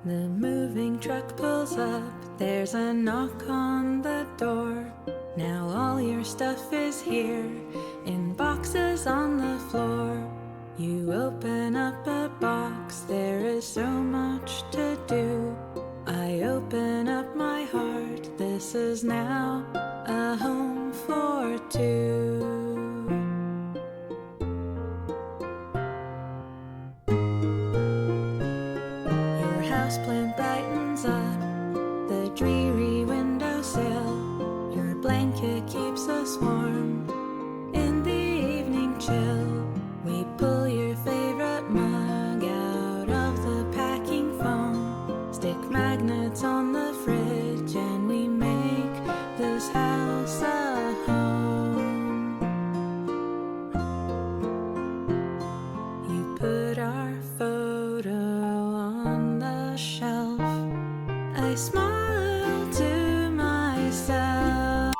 The moving truck pulls up, there's a knock on the door. Now all your stuff is here, in boxes on the floor. You open up a box, there is so much to do. I open up my heart, this is now a home for two. Houseplant brightens up the dreary windowsill. Your blanket keeps us warm in the evening chill. We pull your favorite mug out of the packing foam, stick magnets on the fridge, and we make this house a home. You put our photo on the shelf. I smile to myself.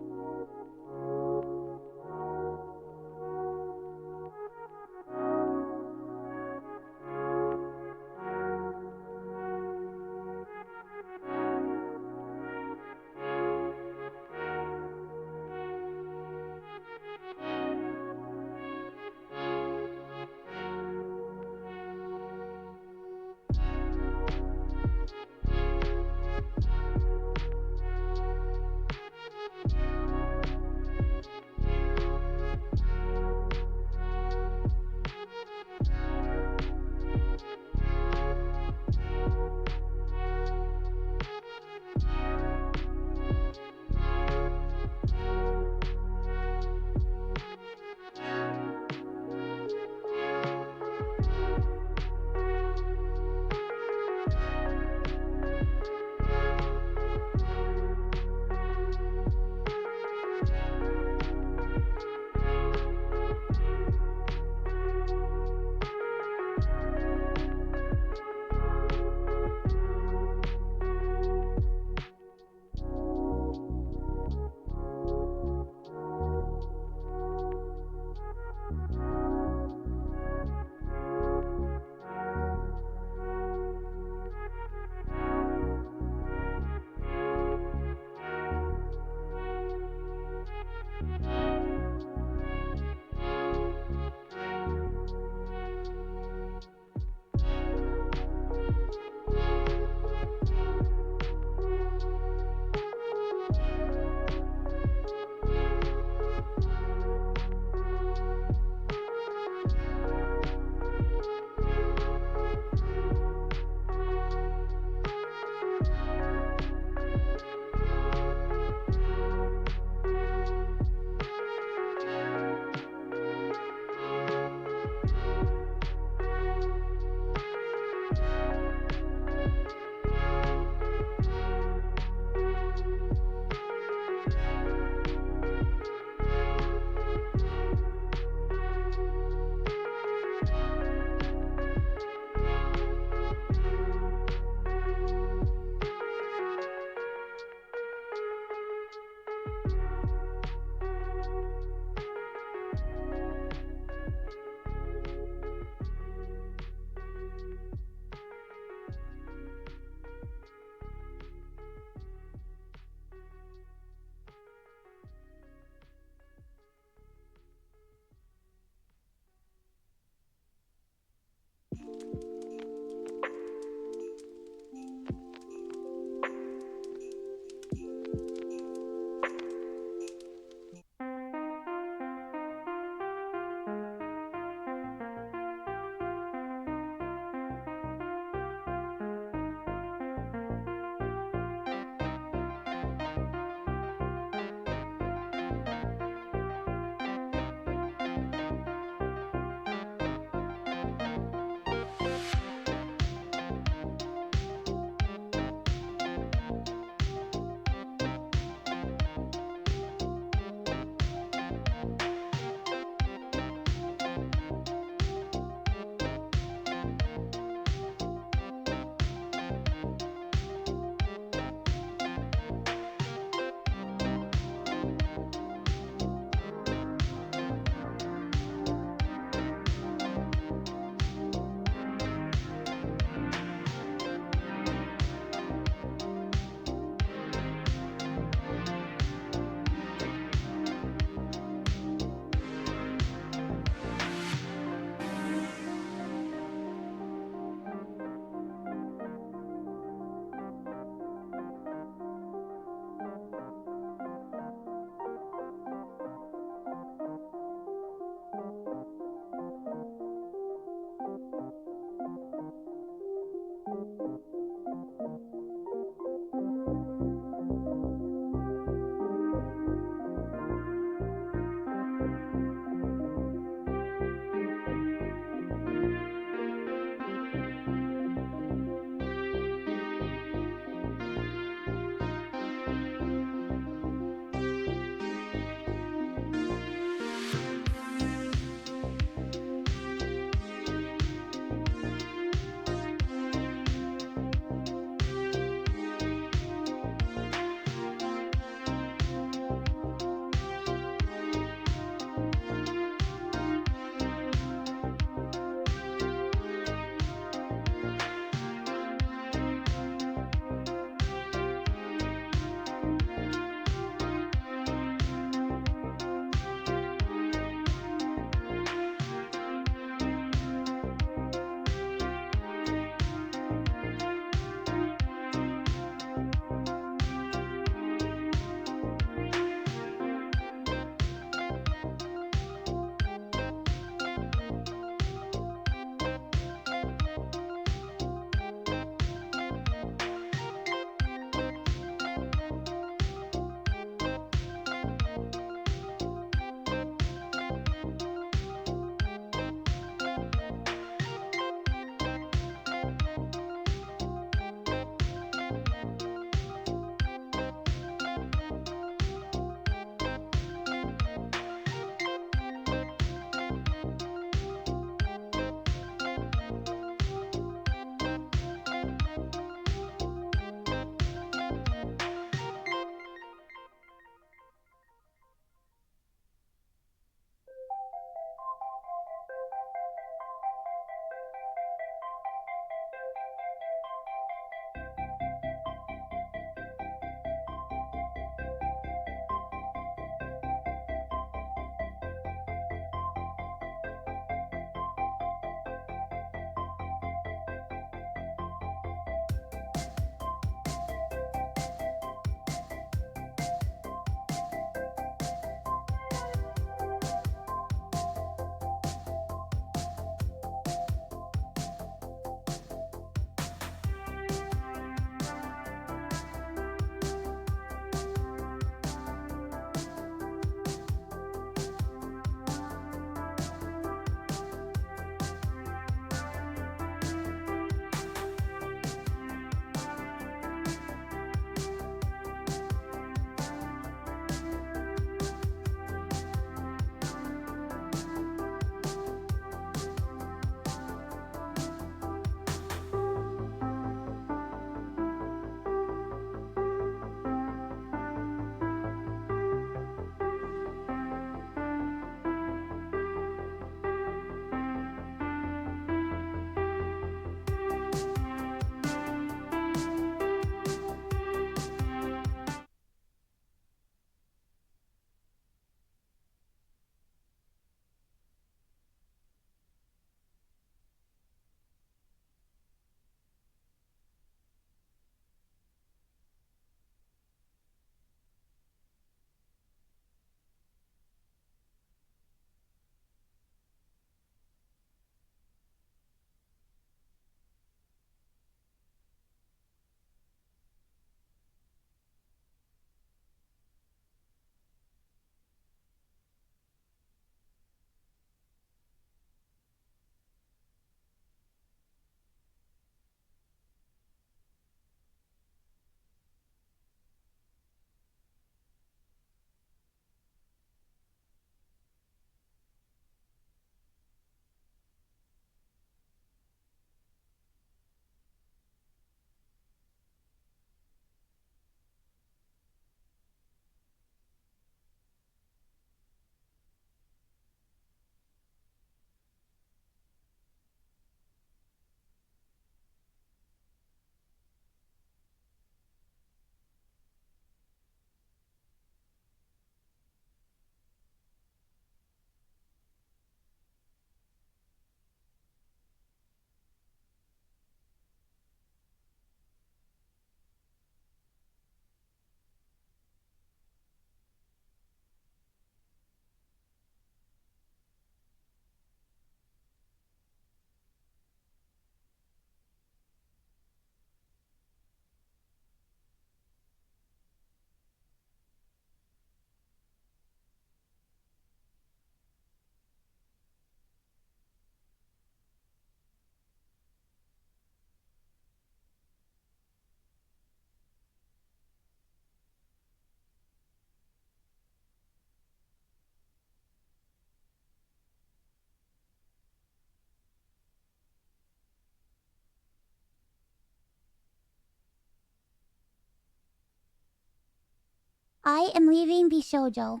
I am leaving VShojo.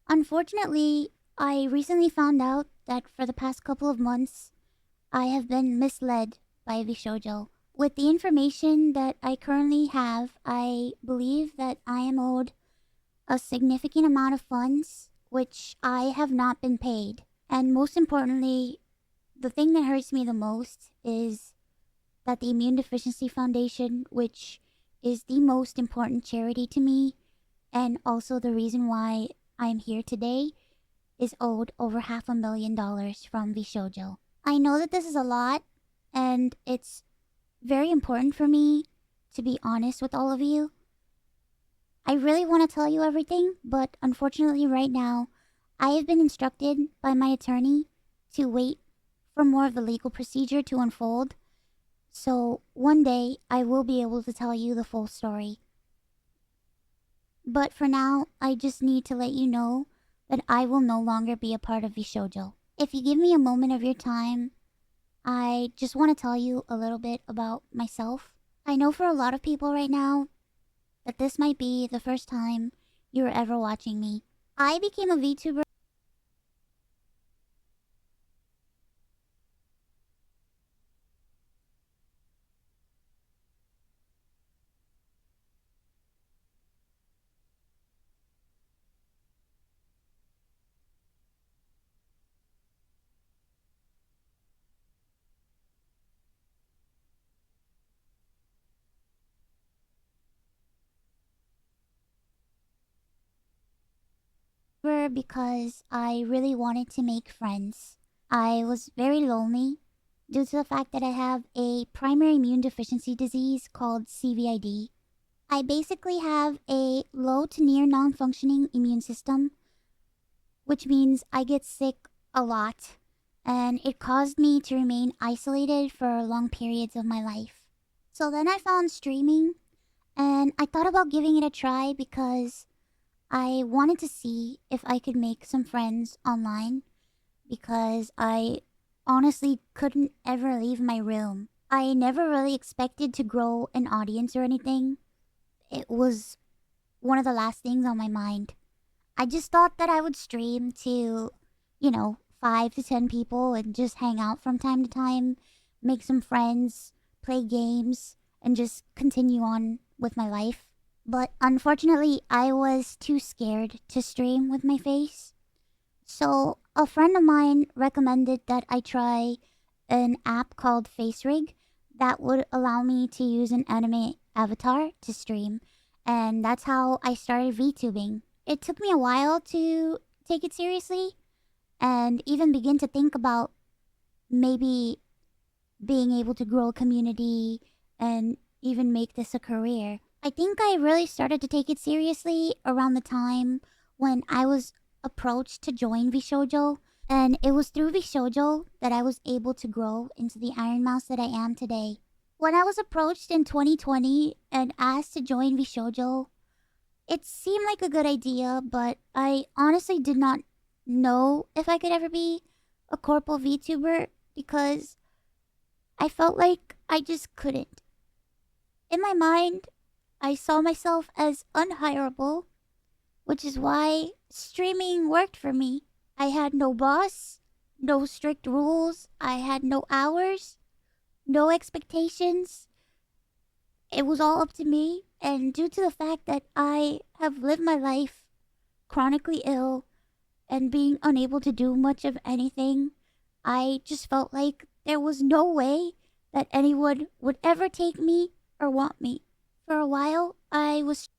Unfortunately, I recently found out that for the past couple of months, I have been misled by VShojo. With the information that I currently have, I believe that I am owed a significant amount of funds, which I have not been paid. And most importantly, the thing that hurts me the most is that the Immune Deficiency Foundation, which is the most important charity to me, and also the reason why I'm here today, is owed over $500,000 from VShojo. I know that this is a lot, and it's very important for me to be honest with all of you. I really want to tell you everything, but unfortunately, right now, I have been instructed by my attorney to wait for more of the legal procedure to unfold. So one day, I will be able to tell you the full story. But for now, I just need to let you know that I will no longer be a part of VShojo. If you give me a moment of your time, I just want to tell you a little bit about myself. I know for a lot of people right now that this might be the first time you're ever watching me. I became a VTuber because I really wanted to make friends. I was very lonely due to the fact that I have a primary immune deficiency disease called CVID. I basically have a low to near non functioning immune system, which means I get sick a lot, and it caused me to remain isolated for long periods of my life. So then I found streaming, and I thought about giving it a try because I wanted to see if I could make some friends online because I honestly couldn't ever leave my room. I never really expected to grow an audience or anything. It was one of the last things on my mind. I just thought that I would stream to, 5 to 10 people and just hang out from time to time, make some friends, play games, and just continue on with my life. But unfortunately, I was too scared to stream with my face. So a friend of mine recommended that I try an app called FaceRig that would allow me to use an anime avatar to stream. And that's how I started VTubing. It took me a while to take it seriously and even begin to think about maybe being able to grow a community and even make this a career. I think I really started to take it seriously around the time when I was approached to join VShojo, and it was through VShojo that I was able to grow into the Iron Mouse that I am today. When I was approached in 2020 and asked to join VShojo, it seemed like a good idea, but I honestly did not know if I could ever be a corporal VTuber because I felt like I just couldn't. In my mind, I saw myself as unhireable, which is why streaming worked for me. I had no boss, no strict rules, I had no hours, no expectations. It was all up to me, and due to the fact that I have lived my life chronically ill and being unable to do much of anything, I just felt like there was no way that anyone would ever take me or want me. For a while, I was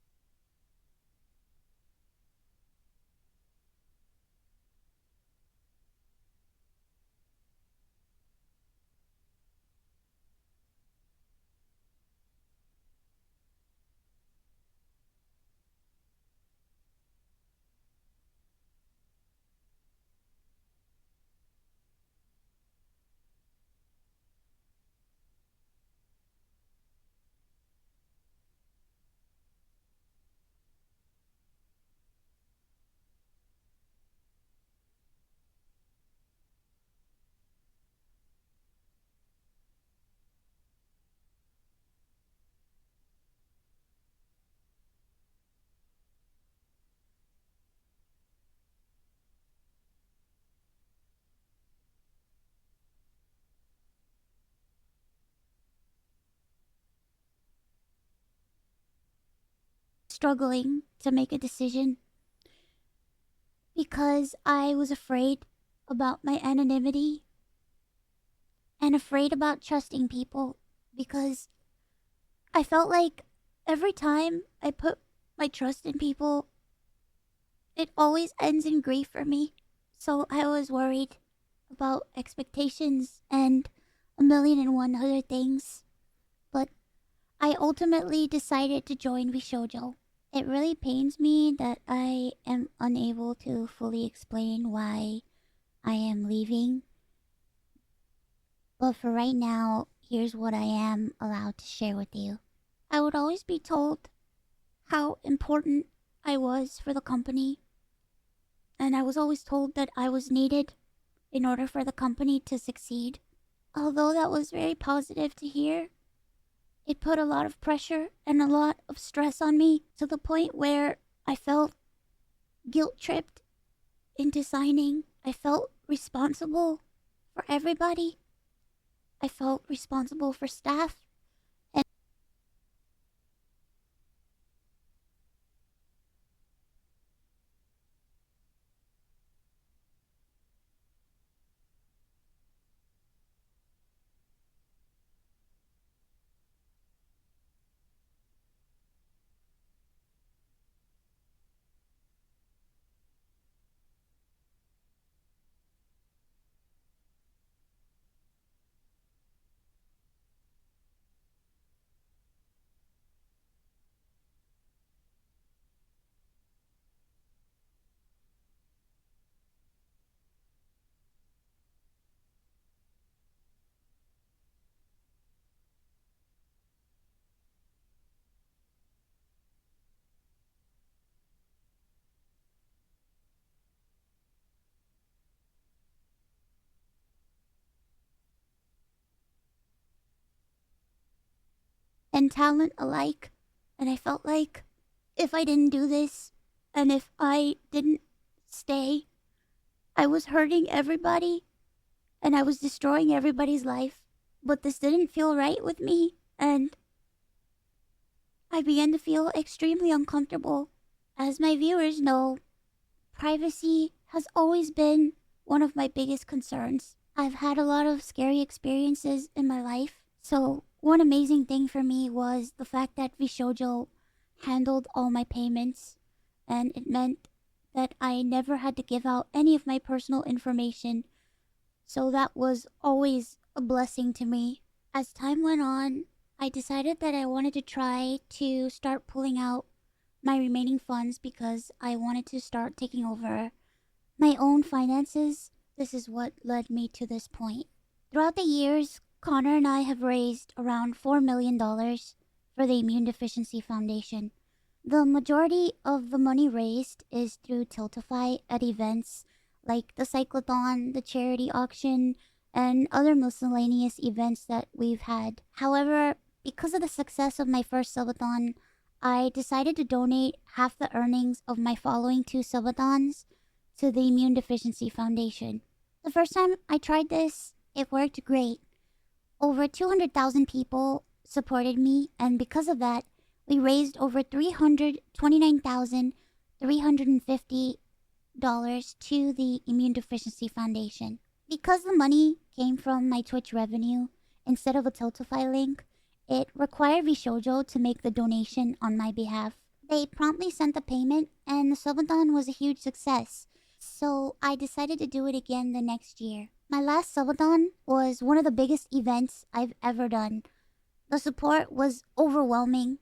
struggling to make a decision because I was afraid about my anonymity and afraid about trusting people because I felt like every time I put my trust in people, it always ends in grief for me. So I was worried about expectations and a million and one other things. But I ultimately decided to join VShojo. It really pains me that I am unable to fully explain why I am leaving. But for right now, here's what I am allowed to share with you. I would always be told how important I was for the company, and I was always told that I was needed in order for the company to succeed. Although that was very positive to hear, it put a lot of pressure and a lot of stress on me to the point where I felt guilt tripped into signing. I felt responsible for everybody. I felt responsible for staff. And talent alike. And I felt like if I didn't do this and if I didn't stay, I was hurting everybody and I was destroying everybody's life. But this didn't feel right with me, and I began to feel extremely uncomfortable. As my viewers know, privacy has always been one of my biggest concerns. I've had a lot of scary experiences in my life, so one amazing thing for me was the fact that VShojo handled all my payments, and it meant that I never had to give out any of my personal information, so that was always a blessing to me. As time went on, I decided that I wanted to try to start pulling out my remaining funds because I wanted to start taking over my own finances. This is what led me to this point. Throughout the years, Connor and I have raised around $4 million dollars for the Immune Deficiency Foundation. The majority of the money raised is through Tiltify at events like the Cyclothon, the charity auction, and other miscellaneous events that we've had. However, because of the success of my first subathon, I decided to donate half the earnings of my following two subathons to the Immune Deficiency Foundation. The first time I tried this, it worked great. Over 200,000 people supported me, and because of that, we raised over $329,350 to the Immune Deficiency Foundation. Because the money came from my Twitch revenue instead of a Tiltify link, it required VShojo to make the donation on my behalf. They promptly sent the payment, and the subathon was a huge success. So I decided to do it again the next year. My last subathon was one of the biggest events I've ever done. The support was overwhelming,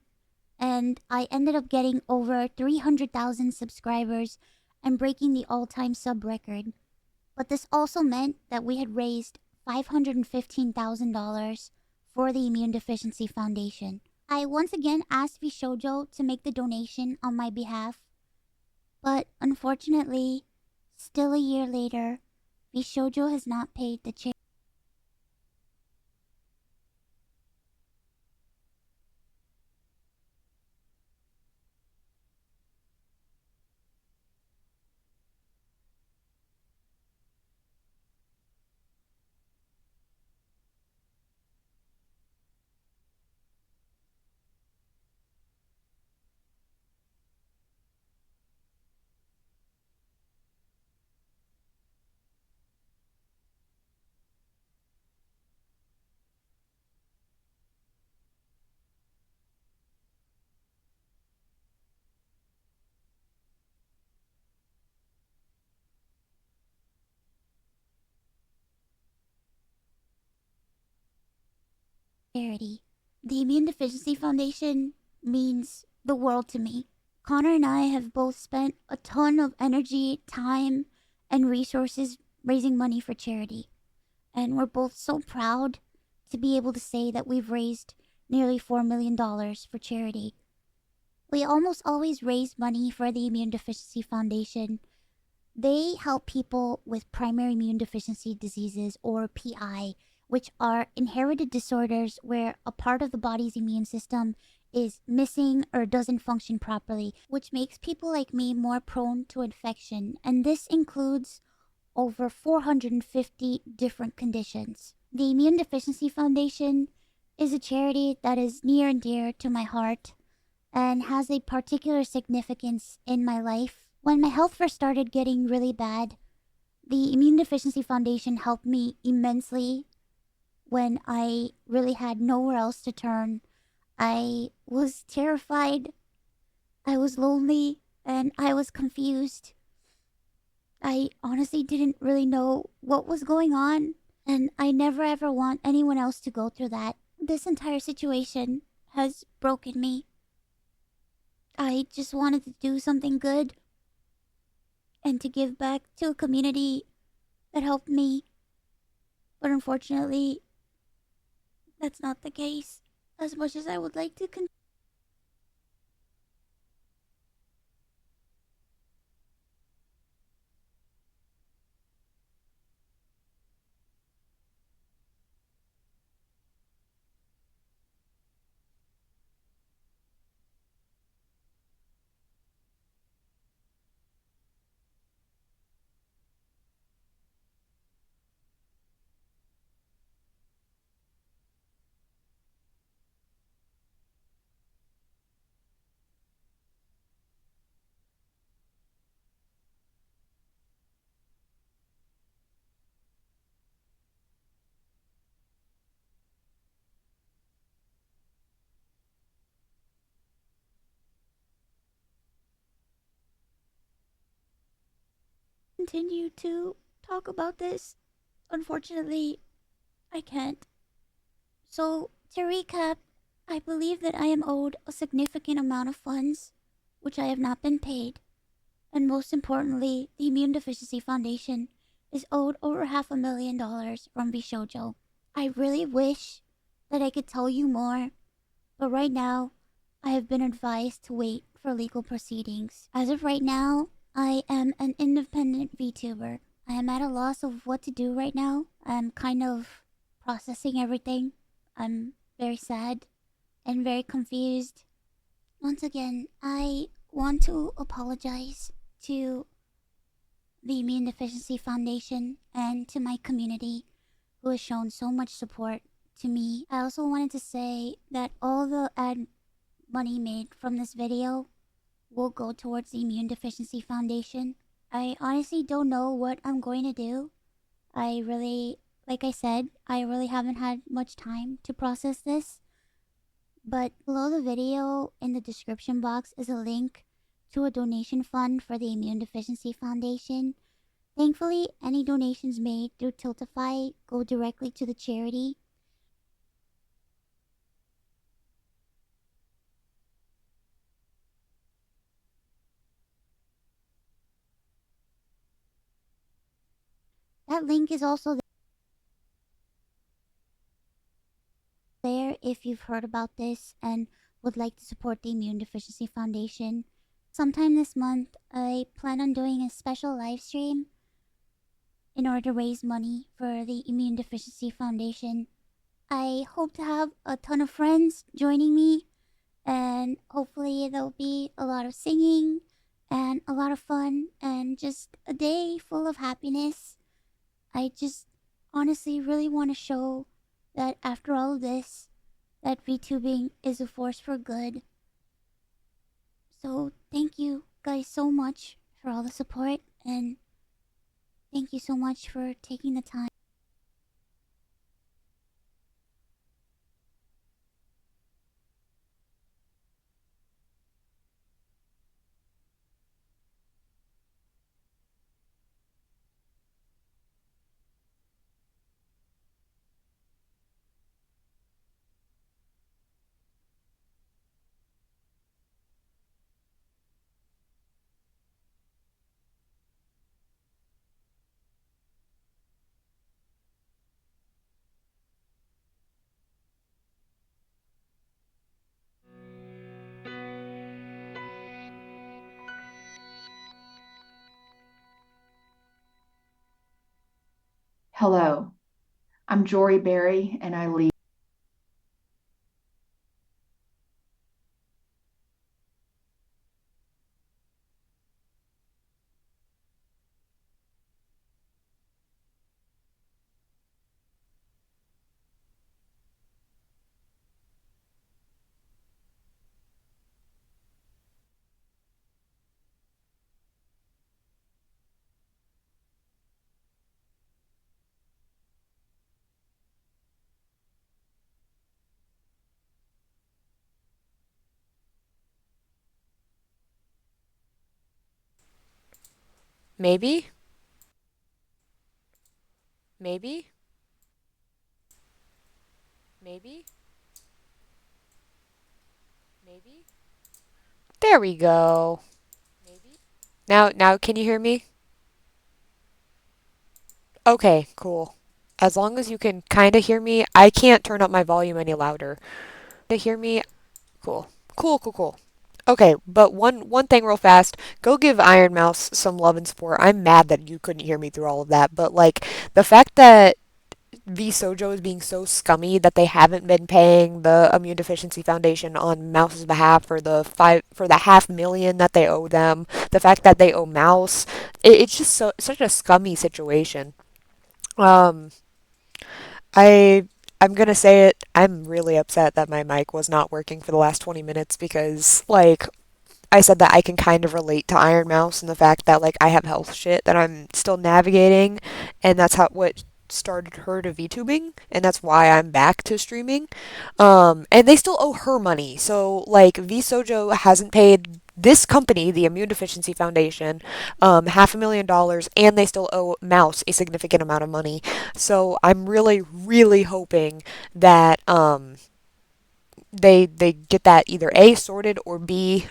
and I ended up getting over 300,000 subscribers and breaking the all-time sub record. But this also meant that we had raised $515,000 for the Immune Deficiency Foundation. I once again asked VShojo to make the donation on my behalf, but unfortunately, still a year later, VShojo has not paid the charity. Charity. The Immune Deficiency Foundation means the world to me. Connor and I have both spent a ton of energy, time, and resources raising money for charity. And we're both so proud to be able to say that we've raised nearly $4 million for charity. We almost always raise money for the Immune Deficiency Foundation. They help people with primary immune deficiency diseases, or PI, which are inherited disorders where a part of the body's immune system is missing or doesn't function properly, which makes people like me more prone to infection. And this includes over 450 different conditions. The Immune Deficiency Foundation is a charity that is near and dear to my heart and has a particular significance in my life. When my health first started getting really bad, the Immune Deficiency Foundation helped me immensely when I really had nowhere else to turn. I was terrified, I was lonely, and I was confused. I honestly didn't really know what was going on, and I never ever want anyone else to go through that. This entire situation has broken me. I just wanted to do something good and to give back to a community that helped me. But unfortunately, that's not the case. As much as I would like to continue to talk about this, unfortunately, I can't. So, to recap, I believe that I am owed a significant amount of funds, which I have not been paid. And most importantly, the Immune Deficiency Foundation is owed over $500,000 from VShojo. I really wish that I could tell you more, but right now, I have been advised to wait for legal proceedings. As of right now, I am an independent VTuber. I am at a loss of what to do right now. I'm kind of processing everything. I'm very sad and very confused. Once again, I want to apologize to the Immune Deficiency Foundation and to my community who has shown so much support to me. I also wanted to say that all the ad money made from this video will go towards the Immune Deficiency Foundation. I honestly don't know what I'm going to do. Like I said, I really haven't had much time to process this. But below the video in the description box is a link to a donation fund for the Immune Deficiency Foundation. Thankfully, any donations made through Tiltify go directly to the charity. That link is also there if you've heard about this and would like to support the Immune Deficiency Foundation. Sometime this month, I plan on doing a special live stream in order to raise money for the Immune Deficiency Foundation. I hope to have a ton of friends joining me, and hopefully there'll be a lot of singing and a lot of fun and just a day full of happiness. I just honestly really want to show that after all of this, that VTubing is a force for good. So thank you guys so much for all the support, and thank you so much for taking the time. Hello, I'm Jory Berry, and I lead. Maybe? Maybe? Maybe? Maybe? There we go. Now can you hear me? Okay, cool. As long as you can kind of hear me, I can't turn up my volume any louder. Hear me? Cool. Cool. Okay, but one thing real fast. Go give Iron Mouse some love and support. I'm mad that you couldn't hear me through all of that, but like the fact that VShojo is being so scummy that they haven't been paying the Immune Deficiency Foundation on Mouse's behalf for the 500,000 that they owe them. The fact that they owe Mouse, it's just such a scummy situation. Um, I I'm gonna say it. I'm really upset that my mic was not working for the last 20 minutes because like I said that I can kind of relate to Iron Mouse and the fact that like I have health shit that I'm still navigating, and that's how what started her to VTubing, and that's why I'm back to streaming. And they still owe her money, so like VSojo hasn't paid this company, the Immune Deficiency Foundation, $500,000, and they still owe Mouse a significant amount of money. So I'm really hoping that they get that either A sorted or B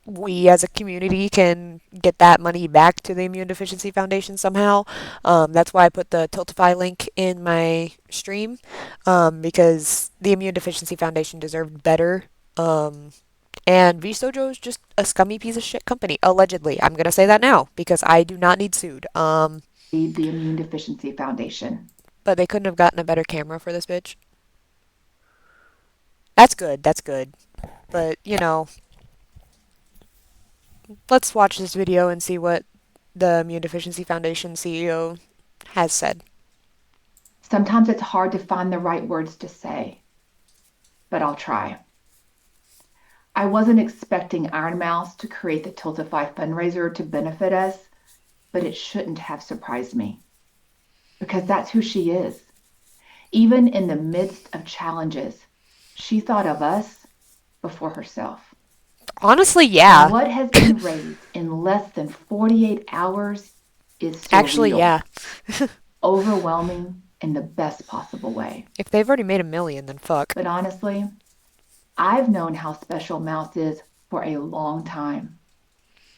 we as a community can get that money back to the Immune Deficiency Foundation somehow. That's why I put the Tiltify link in my stream because the Immune Deficiency Foundation deserved better. Um, and VSojo is just a scummy piece of shit company, allegedly. I'm gonna say that now because I do not need sued. The Immune Deficiency Foundation. But they couldn't have gotten a better camera for this bitch. That's good. That's good. But you know, let's watch this video and see what the Immune Deficiency Foundation CEO has said. Sometimes it's hard to find the right words to say, but I'll try. I wasn't expecting Iron Mouse to create the Tiltify fundraiser to benefit us, but it shouldn't have surprised me because that's who she is. Even in the midst of challenges, she thought of us before herself. Honestly, And yeah. what has been raised in less than 48 hours is Actually, surreal, yeah. overwhelming in the best possible way. If they've already made 1 million, then fuck. But honestly, I've known how special Mouse is for a long time.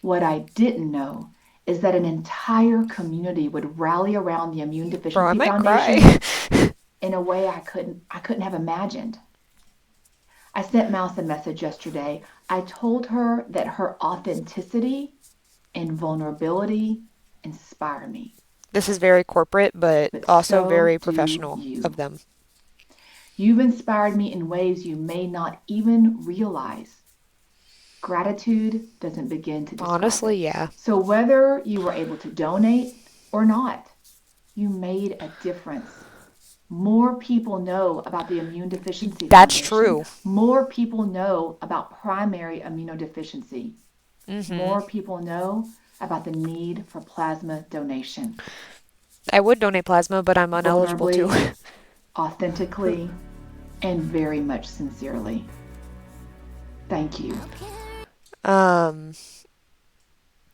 What I didn't know is that an entire community would rally around the Immune Bro, I Deficiency might Foundation cry. in a way I couldn't have imagined. I sent Mouse a message yesterday. I told her that her authenticity and vulnerability inspire me, This is very corporate, but but also so very do professional of you. them. You've inspired me in ways you may not even realize. Gratitude doesn't begin to describe Honestly, it. yeah. So, whether you were able to donate or not, you made a difference. More people know about the Immune Deficiency That's Foundation. true. More people know about primary immunodeficiency. Hmm. More people know about the need for plasma donation. I would donate plasma, but I'm ineligible to. Vulnerably, authentically, and very much sincerely. Thank you. um,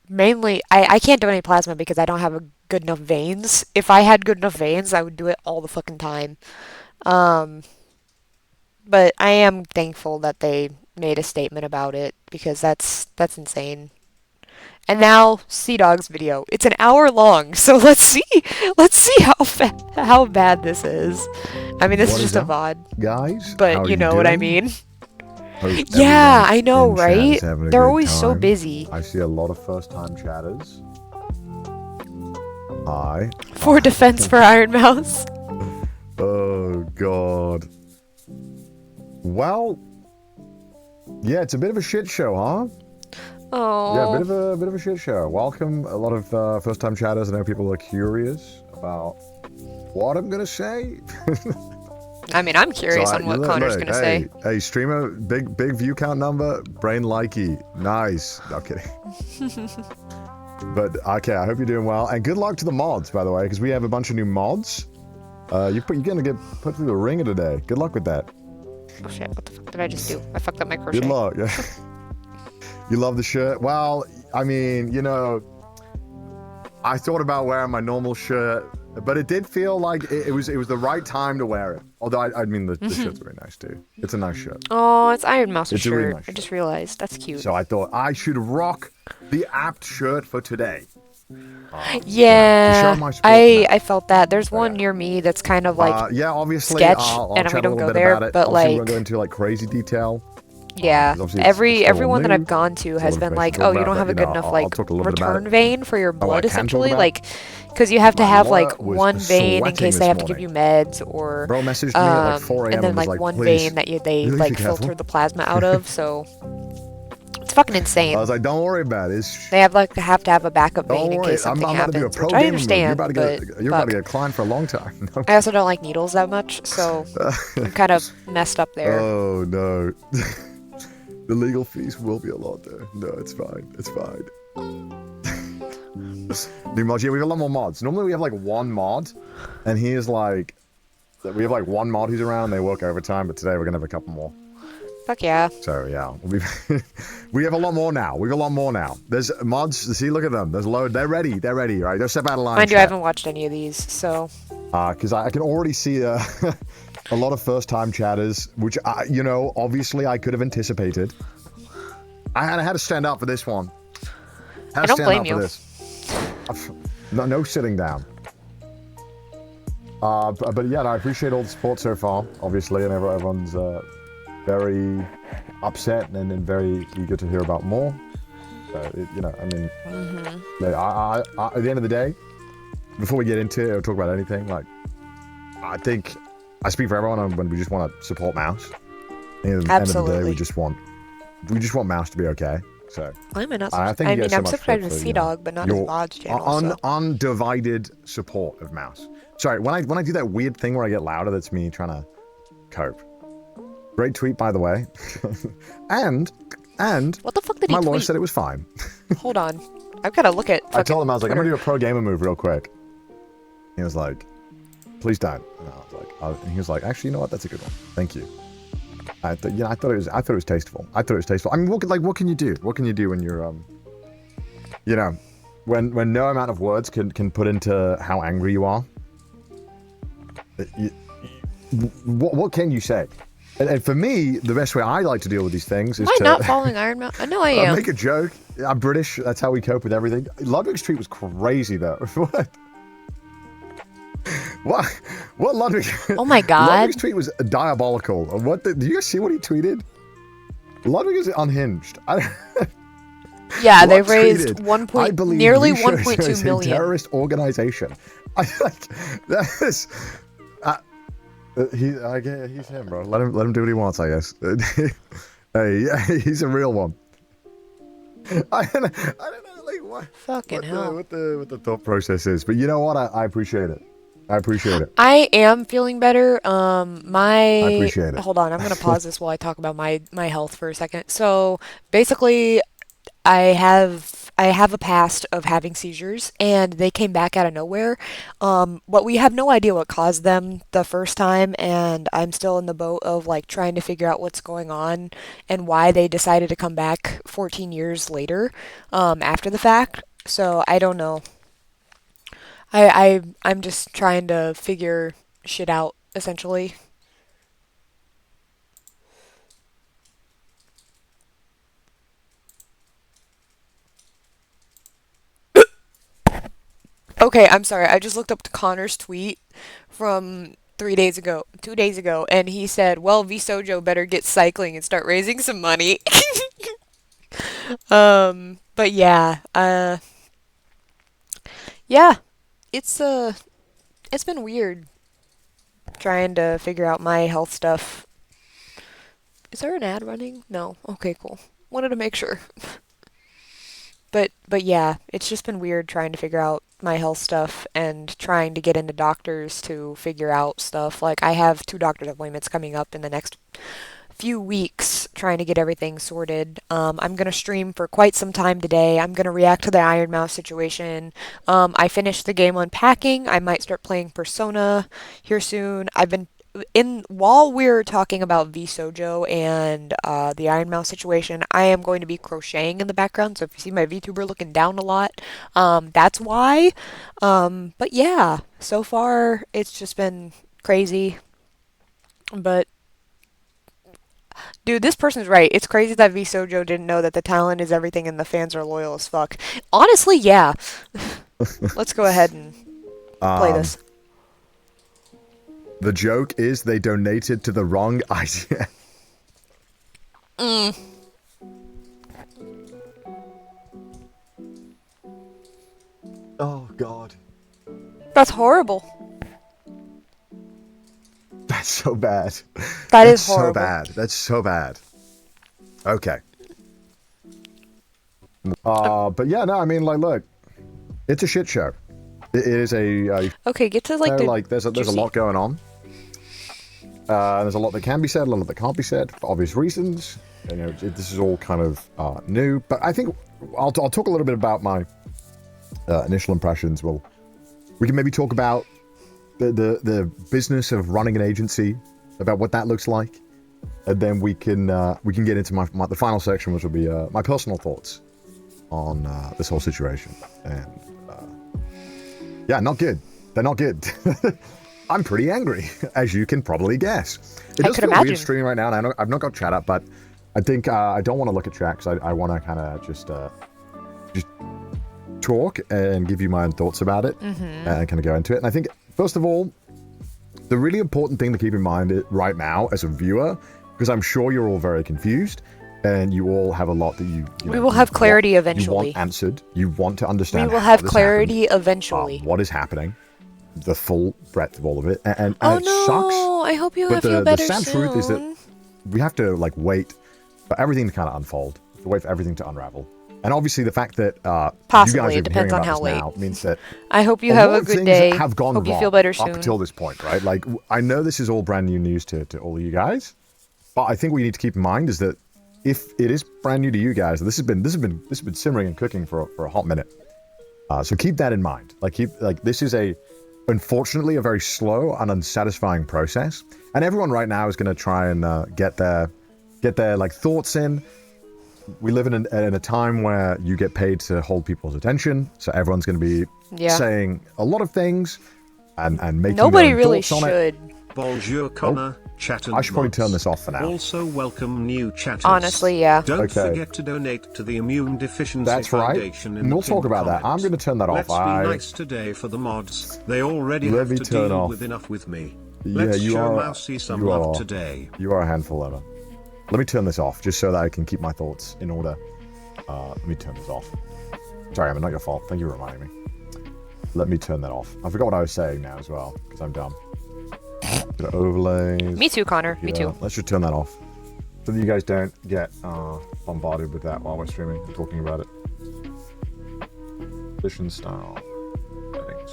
mainly, I can't donate plasma because I don't have a good enough veins. If I had good enough veins, I would do it all the fucking time. Um, but I am thankful that they made a statement about it because that's insane. And now Sea Dog's video. It's an hour long, so let's see how bad this is. I mean, this is What is just a up, VOD, guys? How but are you you know what I doing? mean. Hope Yeah, everyone I know, in chat is right? having a They're good always so time. busy. I see a lot of first time chatters. I. For defense for Iron Mouse. Oh God. Well, yeah, it's a bit of a shit show, huh? Yeah, Oh. a bit of a shit show. Welcome, a lot of first-time chatters. I know people are curious about what I'm gonna say. I mean, I'm So curious on what look, Connor's look, gonna say. hey, streamer, big view count number, brain likey, nice. No kidding. But okay, I hope you're doing well, and good luck to the mods, by the way, because we have a bunch of new mods. You're gonna get put through the ringer today. Good luck with that. Oh shit, what the fuck did I just do? I fucked up my crochet. Good luck. You love the shirt? Well, I mean, I thought about wearing my normal shirt, but it did feel like it was the right time to wear it. Although I mean the shirt's very nice too. It's a nice shirt. Oh, it's Iron Mouse's It's a really shirt. nice I just shirt. realized. That's cute. So I thought I should rock the apt shirt for today. To Yeah, show my support for I felt that. There's So, one yeah. near me that's kind of like, yeah, obviously, sketch, I'll and we chat don't a little go bit there, about it. but, Obviously, we like- won't go into like crazy detail. yeah. 'cause obviously it's still Everyone that new. I've gone to There's a has lot of been information like, to talk oh, you about, don't but, have a good enough I'll like talk a little bit about return it. vein for your Oh, I blood, can talk essentially. about Like, because you have to My have lawyer like was one vein in sweating case they this have to give morning. you meds, or Bro messaged me at like 4 a.m. and then and was like one please, vein that they please be like careful. filter the plasma out of. So it's fucking insane. I was like, don't worry about it. They have to have a backup vein Don't in worry. case I'm something about to do a happens, pro which I gamer move. You're understand. about to But get you're about to fuck. get climbed for a long time. I also don't like needles that much, so I'm kind of messed up there. Oh no. The legal fees will be a lot though. No, it's fine. It's fine. New mods. Yeah, we have a lot more mods. Normally we have like one mod, and he is like, we have like one mod who's around. They work overtime, but today we're gonna have a couple more. Fuck yeah. So yeah, we have a lot more now. We have a lot more now. There's mods. See, look at them. There's load. They're ready. They're ready. Right? They're step out of line. Mind you, I haven't watched any of these, so. Because I can already see a lot of first-time chatters, which obviously I could have anticipated. I had to stand up for this one. I don't blame you. For this. No sitting down. But yeah, I appreciate all the support so far, obviously, and everyone's very upset and very eager to hear about more. So, I at the end of the day, before we get into it or talk about anything, like, I think I speak for everyone when we just want to support Mouse. At the end of the day, Absolutely. we just want Mouse to be okay. So I'm not. I thank I you mean, guys so I'm much subscribed for, to you Sea know, Dog, but not his your VODs channel. So. undivided support of Mouse. Sorry, when I do that weird thing where I get louder, that's me trying to cope. Great tweet, by the way. and What the fuck did he my lawyer tweet? said it was fine. Hold on, I've got to look at. I told him, I was like, I'm gonna do Twitter. a pro gamer move real quick. He was like, please don't. And I was like, and he was like, actually, you know what? That's a good one. Thank you. I thought it was tasteful. I mean, what can you do? What can you do when you're when no amount of words can put into how angry you are? What can you say? And for me, the best way I like to deal with these things is Am I to not following Iron Man? I know I am. make a joke. I'm British. That's how we cope with everything. Ludwig's tweet was crazy, though. What? What Ludwig? Oh my god. Ludwig's tweet was diabolical. Do you guys see what he tweeted? Ludwig is unhinged. Yeah, they What tweeted tweeted? one I point, believe nearly VShojo 1.2 is a million. terrorist organization. I like that is. He's him, bro. Let him do what he wants, I guess. Hey, he's a real one. I don't know, like what the thought process is, but you know what? I appreciate it. I appreciate it. I am feeling better. I appreciate it. Hold on, I'm gonna pause this while I talk about my health for a second. So basically, I have a past of having seizures, and they came back out of nowhere. But we have no idea what caused them the first time, and I'm still in the boat of like trying to figure out what's going on and why they decided to come back 14 years later, after the fact. So I don't know. I'm just trying to figure shit out, essentially. Okay, I'm sorry. I just looked up Connor's tweet from 3 days ago, 2 days ago, and he said, "Well, VShojo better get cycling and start raising some money." But yeah, yeah. it's been weird trying to figure out my health stuff. Is there an ad running? No. Okay, cool. Wanted to make sure. But yeah, it's just been weird trying to figure out my health stuff and trying to get into doctors to figure out stuff. Like I have 2 doctor's appointments coming up in the next few weeks trying to get everything sorted. I'm gonna stream for quite some time today. I'm gonna react to the Iron Mouse situation. I finished the game Unpacking. I might start playing Persona here soon. I've been in while we're talking about VShojo and the Iron Mouse situation, I am going to be crocheting in the background. So if you see my VTuber looking down a lot, that's why. But yeah, so far it's just been crazy. But dude, this person's right. It's crazy that VShojo didn't know that the talent is everything and the fans are loyal as fuck. Honestly, yeah. Let's go ahead and play this. The joke is they donated to the wrong idea. Oh, God. That's horrible. That's so bad. That's horrible. So bad. That's so bad. Okay. But yeah, no, I mean, like, look, it's a shit show. It is okay, get to like the there's a lot going on. There's a lot that can be said, a lot that can't be said for obvious reasons. You know, this is all kind of new, but I think I'll talk a little bit about my initial impressions. We can maybe talk about the business of running an agency, about what that looks like, and then we can get into the final section, which will be my personal thoughts on this whole situation. And yeah, not good. They're not good. I'm pretty angry, as you can probably guess. It does feel weird streaming right now, and I've not got chat up, but I think I don't want to look at chat because I want to kind of just talk and give you my own thoughts about it and kind of go into it. And I think, first of all, the really important thing to keep in mind right now as a viewer, because I'm sure you're all very confused, and you all have a lot that we will have clarity eventually. You want answered. You want to understand. We will have clarity eventually. What is happening? The full breadth of all of it, and oh it no! Sucks. I hope you but feel better soon. The sad truth is that we have to wait for everything to kind of unfold, to wait for everything to unravel. And obviously, the fact that possibly you guys it depends on how late now means that I hope you have a good day. Have gone hope you wrong feel better soon. up until this point, right? Like, I know this is all brand new news to all of you guys, but I think what you need to keep in mind is that if it is brand new to you guys, this has been simmering and cooking for a hot minute. So keep that in mind. This is unfortunately a very slow and unsatisfying process, and everyone right now is going to try and get their thoughts in. We live in a time where you get paid to hold people's attention, so everyone's going to be saying a lot of things and making nobody their own really thoughts should. On it. Bonjour, Connor. Chat and I should probably turn this off for now. Also, welcome new chatters. Honestly, yeah. Don't forget to donate to the Immune Deficiency That's Foundation. Right. And we'll talk about that. I'm going to turn that Let's off. Let's be nice today for the mods. They already have to deal with enough with me. Let's show Mousy some love today. You are a handful, Emma. Let me turn this off, just so that I can keep my thoughts in order. Let me turn this off. Sorry, Emma, not your fault. Thank you for reminding me. Let me turn that off. I forgot what I was saying now as well, because I'm dumb. Overlays. Me too, Connor. Me too. Let's just turn that off, so that you guys don't get bombarded with that while we're streaming and talking about it. Edition style settings.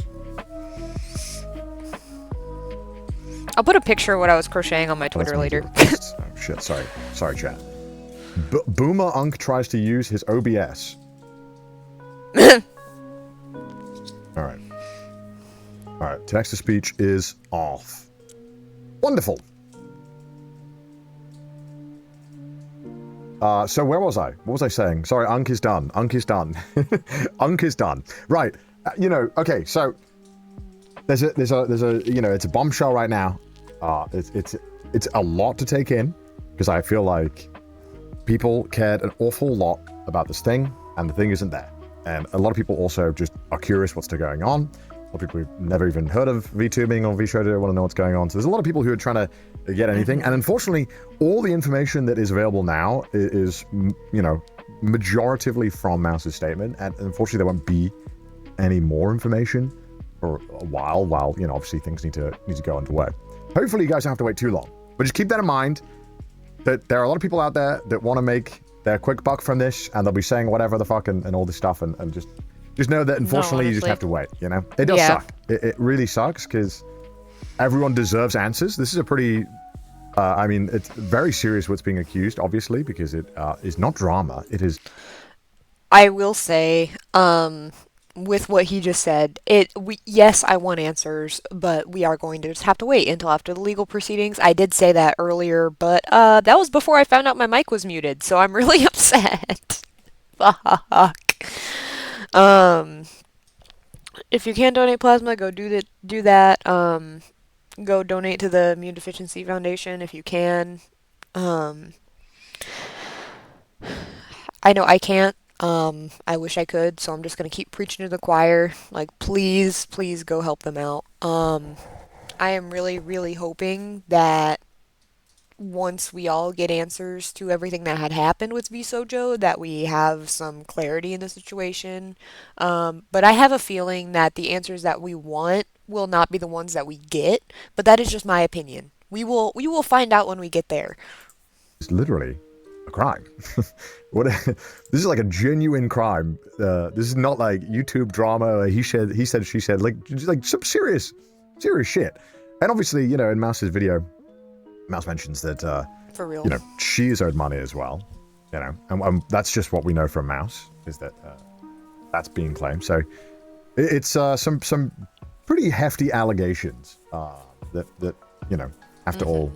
I'll put a picture of what I was crocheting on my Twitter later. Oh shit! Sorry, chat. Boomer Unk tries to use his OBS. All right. Text to speech is off. Wonderful. So where was I? What was I saying? Sorry, Unk is done. Unk is done. Unk is done. Right. Okay. So there's a it's a bombshell right now. It's a lot to take in, because I feel like people cared an awful lot about this thing, and the thing isn't there. And a lot of people also just are curious what's still going on. A lot of people who've never even heard of VTubing or VShojo want to know what's going on. So there's a lot of people who are trying to get anything. And unfortunately, all the information that is available now is majoritively from Mouse's statement. And unfortunately, there won't be any more information for a while, you know, obviously things need to go underway. Hopefully you guys don't have to wait too long. But just keep that in mind, that there are a lot of people out there that want to make their quick buck from this, and they'll be saying whatever the fuck and all this stuff, and just know that unfortunately you just have to wait, you know? It does suck. It really sucks, because everyone deserves answers. This is a pretty... I mean, it's very serious what's being accused, obviously, because it is not drama. It is... I will say, with what he just said, yes, I want answers, but we are going to just have to wait until after the legal proceedings. I did say that earlier, but that was before I found out my mic was muted, so I'm really upset. Fuck. If you can donate plasma, go do that. Go donate to the Immune Deficiency Foundation if you can. I know I can't. I wish I could, so I'm just gonna keep preaching to the choir. Like, please, please go help them out. I am really, really hoping that once we all get answers to everything that had happened with VShojo, that we have some clarity in the situation. But I have a feeling that the answers that we want will not be the ones that we get, but that is just my opinion. We will find out when we get there. It's literally a crime. This is like a genuine crime. This is not like YouTube drama. He said, she said, like some serious shit. And obviously, you know, in Mouse's video, Mouse mentions that, for real, you know, she is owed money as well. You know, and that's just what we know from Mouse, is that that's being claimed. So it's some pretty hefty allegations that you know have to all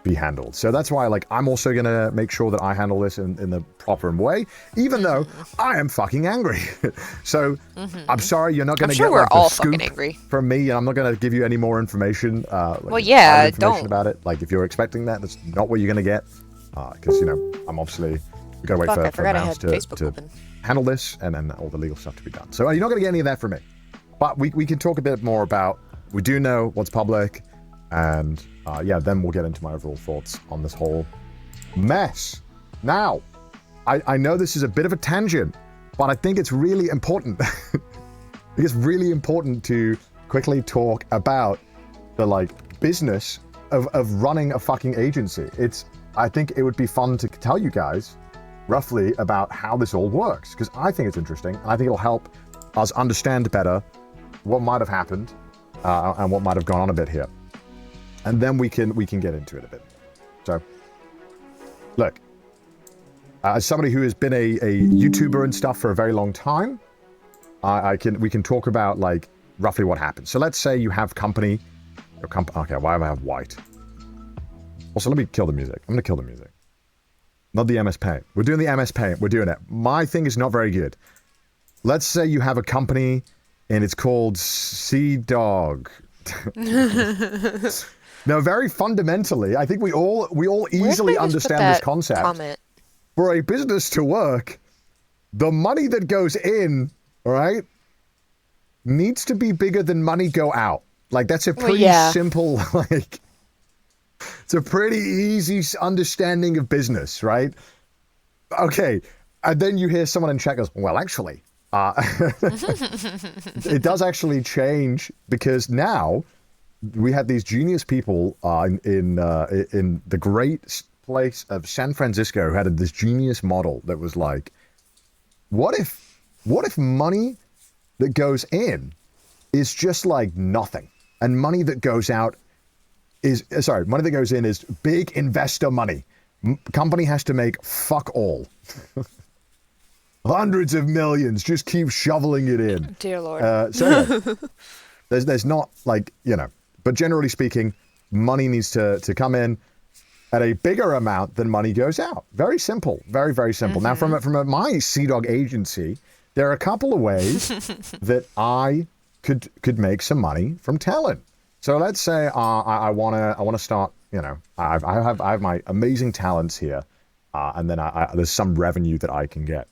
be handled. So that's why, like, I'm also gonna make sure that I handle this in the proper way, even though I am fucking angry. So I'm sorry, you're not gonna get like the scoop from me, and I'm not gonna give you any more information. Well, yeah, information about it. Like, if you're expecting that, that's not what you're gonna get. Because you know, I'm obviously we gotta wait for Mouse to handle this, and then all the legal stuff to be done. So you're not gonna get any of that from me. But we can talk a bit more about. We do know what's public, and yeah, then we'll get into my overall thoughts on this whole mess. Now, I know this is a bit of a tangent, but I think it's really important. It's really important to quickly talk about the, like, business of running a fucking agency. I think it would be fun to tell you guys roughly about how this all works, because I think it's interesting, and I think it'll help us understand better what might have happened and what might have gone on a bit here. And then we can get into it a bit. So, look, as somebody who has been a YouTuber and stuff for a very long time, we can talk about, like, roughly what happens. So let's say you have company. Okay, why do I have white? Also, let me kill the music. I'm gonna kill the music. Not the MS Paint. We're doing the MS Paint. We're doing it. My thing is not very good. Let's say you have a company and it's called Sea Dog. Now, very fundamentally, I think we all easily understand this concept. For a business to work, the money that goes in, all right, needs to be bigger than money go out. Like, that's a pretty simple, like, it's a pretty easy understanding of business, right? Okay, and then you hear someone in chat goes, well, actually, it does actually change, because now we had these genius people in the great place of San Francisco who had this genius model that was like, what if money that goes in is just like nothing, and money that goes out is money that goes in is big investor money. Company has to make fuck all. Hundreds of millions, just keep shoveling it in. Dear Lord. So anyway, there's not, like, you know, but generally speaking, money needs to come in at a bigger amount than money goes out. Very simple. Very, very simple. Now, from my Sea Dog agency, there are a couple of ways that I could make some money from talent. So let's say I want to start, you know, I have my amazing talents here, and then there's some revenue that I can get.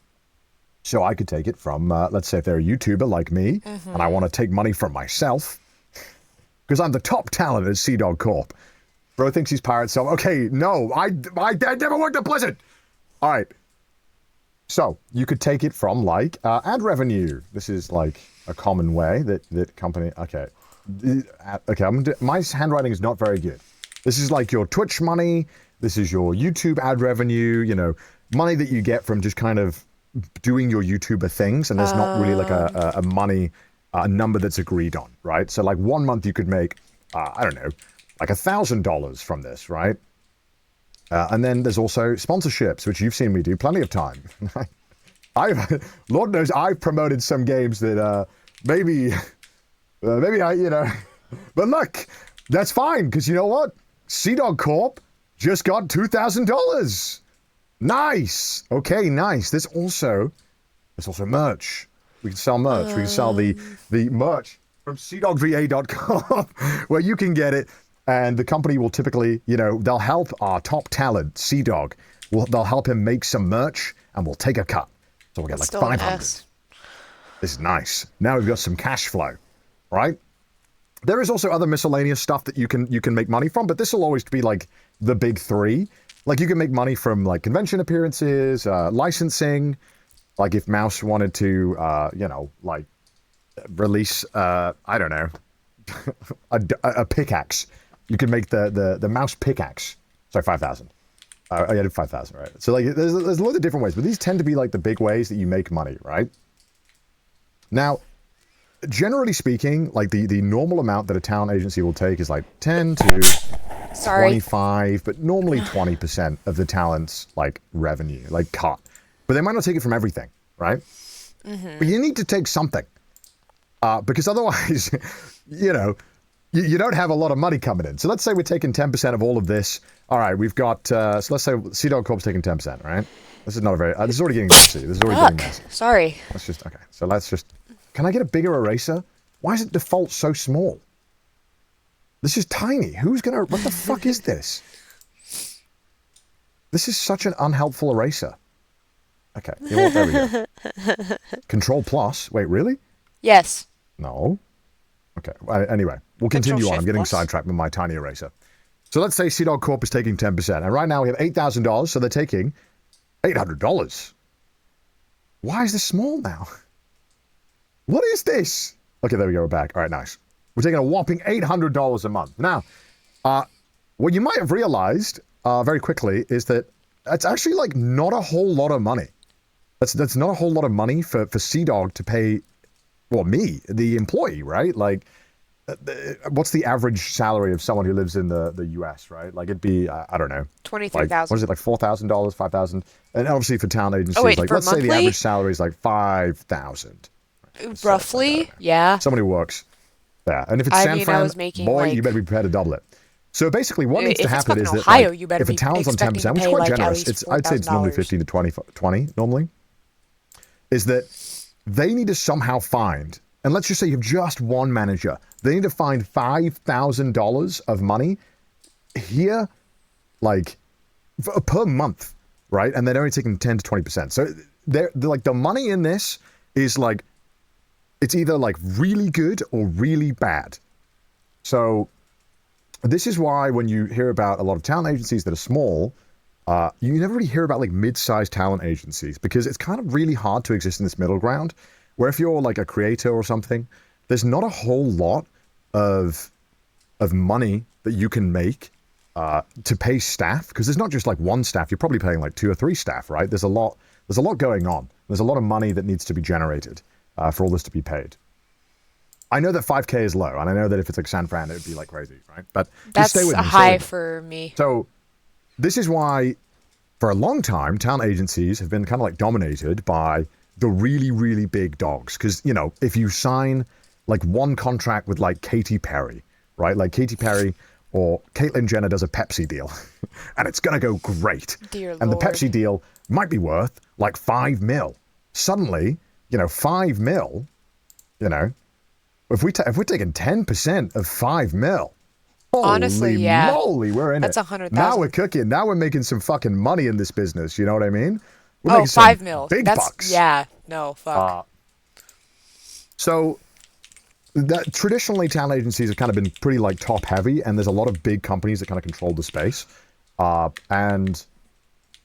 So I could take it from, let's say if they're a YouTuber like me, and I want to take money from myself, because I'm the top talent at Sea Dog Corp. Bro thinks he's pirate, so, okay, no, my dad never worked at Blizzard. All right. So you could take it from, like, ad revenue. This is like, a common way that company. Okay, my handwriting is not very good. This is like your Twitch money. This is your YouTube ad revenue. You know, money that you get from just kind of doing your YouTuber things, and there's not really like a money number that's agreed on, right? So like 1 month you could make, I don't know, like $1,000 from this, right? And then there's also sponsorships, which you've seen me do plenty of time. Lord knows I've promoted some games that maybe I, you know, but look, that's fine, because you know what? Sea-Dog Corp just got $2,000. Nice. Okay, nice. There's also merch. We can sell merch. We can sell the merch from seadogva.com where you can get it, and the company will typically, you know, they'll help our top talent, Sea-Dog. They'll help him make some merch, and we'll take a cut. So we'll get like 500. This is nice. Now we've got some cash flow, right? There is also other miscellaneous stuff that you can make money from, but this will always be like the big three. Like you can make money from like convention appearances, licensing. Like if Mouse wanted to, you know, like release, I don't know, a pickaxe. You can make the Mouse pickaxe. Sorry, 5,000. I did 5,000, right? So like, there's loads of different ways, but these tend to be like the big ways that you make money, right? Now, generally speaking, like the normal amount that a talent agency will take is like 10 to 25, but normally 20% of the talent's like revenue, like cut. But they might not take it from everything, right? Mm-hmm. But you need to take something, because otherwise, you know, you don't have a lot of money coming in. So let's say we're taking 10% of all of this. All right, we've got, so let's say Sea-Dog Corp's taking 10%, right? This is not a very, this is already getting messy. This is already getting messy. Sorry. Let's just, okay, so let's just, can I get a bigger eraser? Why is it default so small? This is tiny. Who's gonna, what the fuck is this? This is such an unhelpful eraser. Okay, you know what, there we go. Control plus, wait, really? Yes. No. Okay, anyway, we'll continue on. I'm getting sidetracked with my tiny eraser. So let's say Sea-Dog Corp is taking 10%, and right now we have $8,000, so they're taking $800. Why is this small now? What is this? Okay, there we go, we're back. All right, nice. We're taking a whopping $800 a month. Now, what you might have realized very quickly is that that's actually like not a whole lot of money. That's not a whole lot of money for Sea-Dog to pay, well, me, the employee, right? Like, what's the average salary of someone who lives in the US, right? Like, it'd be, I don't know. $23,000. Like, what is it, like $4,000, $5,000? And obviously for talent agencies, oh, wait, like, let's monthly? say the average salary is like $5,000. Roughly, like, yeah. Somebody works there. And if it's San Fran, boy, like, you better be prepared to double it. So basically what needs to happen is that Ohio, like, you better if a talent's on 10%, which is quite generous, I'd say it's normally 15 to 20 normally, is that they need to somehow find, and let's just say you have just one manager, they need to find $5,000 of money here, like, per month, right? And they're only taking 10 to 20%. So they're like, the money in this is like, it's either like really good or really bad. So this is why when you hear about a lot of talent agencies that are small, you never really hear about like mid-sized talent agencies, because it's kind of really hard to exist in this middle ground where if you're like a creator or something, there's not a whole lot of money that you can make to pay staff, because there's not just like one staff, you're probably paying like 2 or 3 staff, right? There's a lot going on. There's a lot of money that needs to be generated for all this to be paid. I know that 5K is low, and I know that if it's like San Fran, it would be like crazy, right? But that's stay with me, high for me. So this is why, for a long time, talent agencies have been kind of like dominated by the really, really big dogs. Because, you know, if you sign like one contract with like Katy Perry, right? Like Katy Perry or Caitlyn Jenner does a Pepsi deal, and it's going to go great. Dear and Lord. the Pepsi deal might be worth like 5 mil. Suddenly, you know, 5 mil, you know, if we're taking 10% of 5 mil, honestly, yeah, moly, we're in that's it. 100,000. Now we're cooking. Now we're making some fucking money in this business. You know what I mean? We're oh, making 5 mil. Big That's bucks. Yeah, no, fuck. So that traditionally talent agencies have kind of been pretty like top heavy, and there's a lot of big companies that kind of control the space. And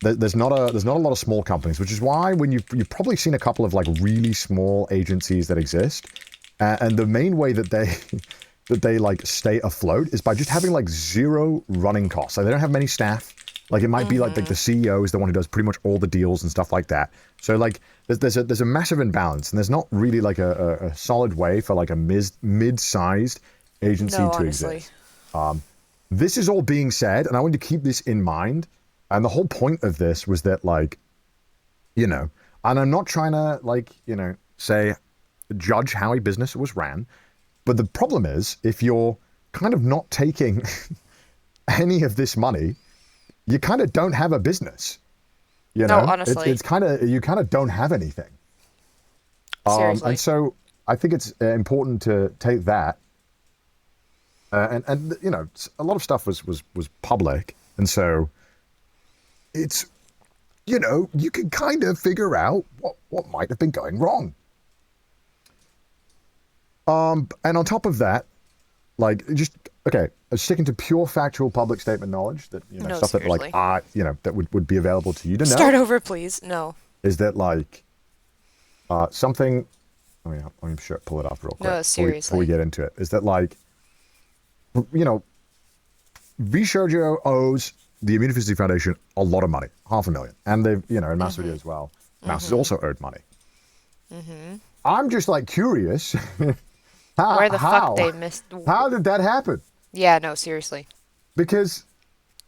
there's not a lot of small companies, which is why when you've probably seen a couple of like really small agencies that exist, And the main way that they like stay afloat is by just having like zero running costs. Like they don't have many staff. Like it might be like the CEO is the one who does pretty much all the deals and stuff like that. So like there's a massive imbalance, and there's not really like a solid way for like a mid-sized agency to exist. This is all being said, and I want to keep this in mind. And the whole point of this was that, like, you know, and I'm not trying to, like, you know, say, judge how a business was ran. But the problem is, if you're kind of not taking any of this money, you kind of don't have a business. You know, honestly. It's kind of, you kind of don't have anything. Seriously. And so I think it's important to take that. And you know, a lot of stuff was public, and so it's, you know, you can kind of figure out what might have been going wrong. And on top of that, like, just okay, sticking to pure factual public statement knowledge that, you know, No, stuff seriously. that like you know, that would be available to you to know. Start over, please. No. Is that like something? Let me sure pull it up real quick. No, seriously. Before we get into it, is that like, you know, VShojo owes the Immunodeficiency Foundation a lot of money, $500,000, and they've, you know, in Mouse Video as well. Mouse has also owed money. I'm just like curious. Where the fuck they missed? How did that happen? Yeah, no, seriously. Because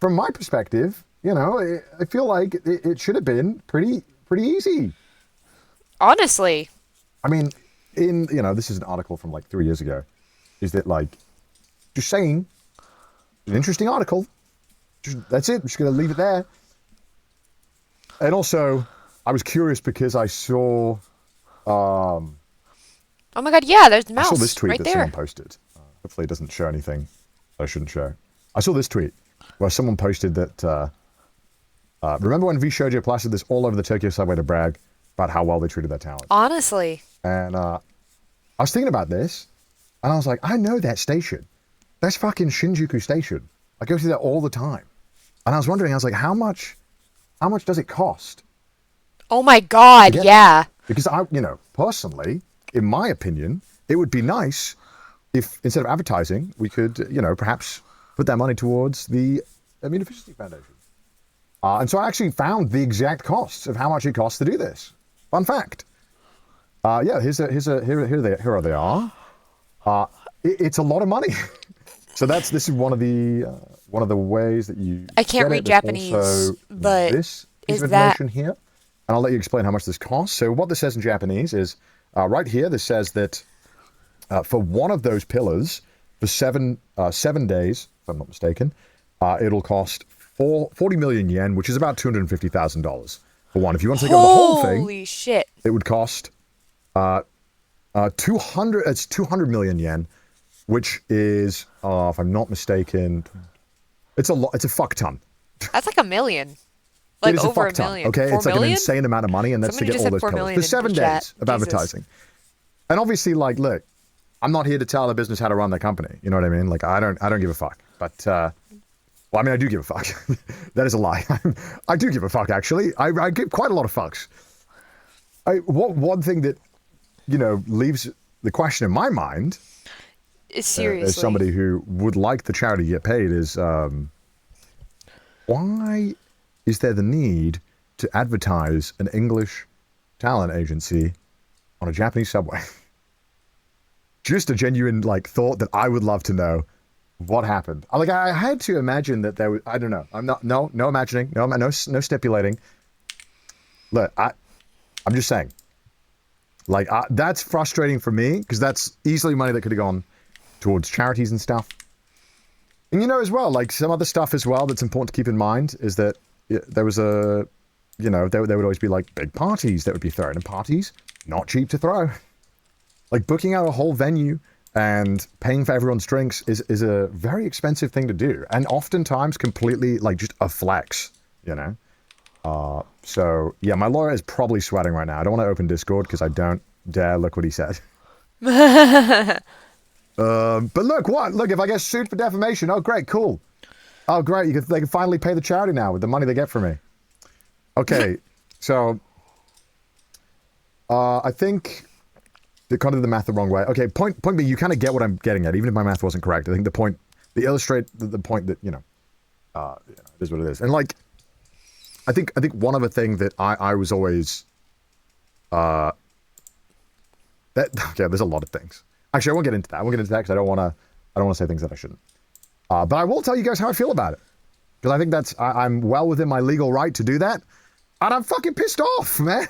from my perspective, you know, I feel like it should have been pretty easy. Honestly. I mean, you know, this is an article from like 3 years ago. Is that like, just saying, an interesting article. That's it. I'm just going to leave it there. And also, I was curious because I saw. Oh my god, yeah, there's the mouse. I saw this tweet right that there. someone posted. Hopefully, it doesn't show anything I shouldn't show. I saw this tweet where someone posted that. Remember when VShojo plastered this all over the Tokyo subway to brag about how well they treated their talent? Honestly. And I was thinking about this, and I was like, I know that station. That's fucking Shinjuku Station. I go through that all the time. And I was wondering, I was like, how much does it cost? Oh my god, yeah. Because you know, personally, in my opinion, it would be nice if instead of advertising, we could, you know, perhaps put that money towards the Immunodeficiency Foundation. And so I actually found the exact costs of how much it costs to do this. Fun fact. Yeah, here they are. It's a lot of money. So this is one of the ways that you. I can't read Japanese, but this is information here, and I'll let you explain how much this costs. So what this says in Japanese is right here. This says that for one of those pillars for 7 days, if I'm not mistaken, it'll cost 40 million yen, which is about $250,000 for one. If you want to take over the whole thing, holy shit, it would cost 200 million yen, which is, if I'm not mistaken, it's a lot. It's a fuck ton. that's like $1 million. Like over $1 million. Okay, 4 it's like million? an insane amount of money, and that's Somebody to just get all said those 4 pillars million for 7 in the chat. days of Jesus. advertising. And obviously, like, look, I'm not here to tell the business how to run their company. You know what I mean? Like, I don't give a fuck. But well, I mean, I do give a fuck. That is a lie. I do give a fuck. Actually, I give quite a lot of fucks. One thing that, you know, leaves the question in my mind, Seriously, as somebody who would like the charity to get paid, is why is there the need to advertise an English talent agency on a Japanese subway? Just a genuine like thought that I would love to know what happened. Like, I had to imagine that there was, I don't know. I'm not, no imagining, no stipulating. Look, I'm just saying, like, that's frustrating for me because that's easily money that could have gone towards charities and stuff. And you know, as well, like some other stuff as well that's important to keep in mind is that there was there would always be like big parties that would be thrown, and parties not cheap to throw. Like booking out a whole venue and paying for everyone's drinks is a very expensive thing to do, and oftentimes completely like just a flex, you know. So yeah, my lawyer is probably sweating right now. I don't want to open Discord because I don't dare look what he said. But look, if I get sued for defamation, oh great, cool. Oh great, they can finally pay the charity now with the money they get from me. Okay, so I think kind of did the math the wrong way. Okay, point being, you kind of get what I'm getting at, even if my math wasn't correct. I think the illustrate the point that, it is what it is. And like, I think one other thing that I was always, okay, there's a lot of things. Actually, I won't get into that. I won't get into that because I don't want to say things that I shouldn't. But I will tell you guys how I feel about it. Because I think I'm well within my legal right to do that. And I'm fucking pissed off, man.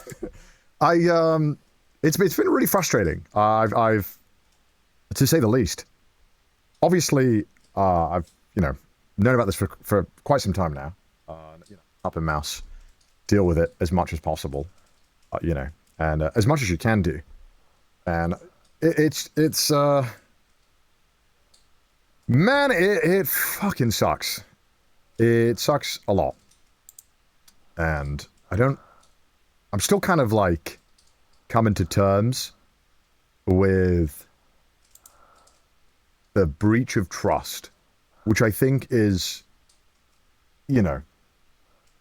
It's been really frustrating. I've, to say the least. Obviously, I've, known about this for quite some time now. Up and mouse, deal with it as much as possible, and as much as you can do. And it's man, it fucking sucks. It sucks a lot. And I'm still kind of like coming to terms with the breach of trust, which I think is,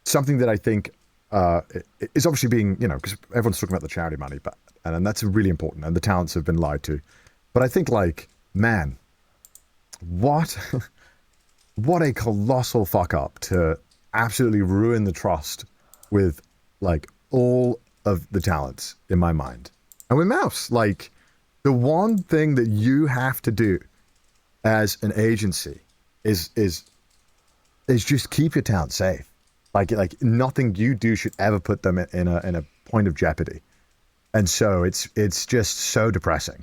something that I think is obviously being, because everyone's talking about the charity money, and that's really important, and the talents have been lied to. But I think, like, man, what a colossal fuck up to absolutely ruin the trust with, like, all of the talents in my mind. And with Mouse, like, the one thing that you have to do as an agency is just keep your talent safe. Like nothing you do should ever put them in a point of jeopardy. And so it's just so depressing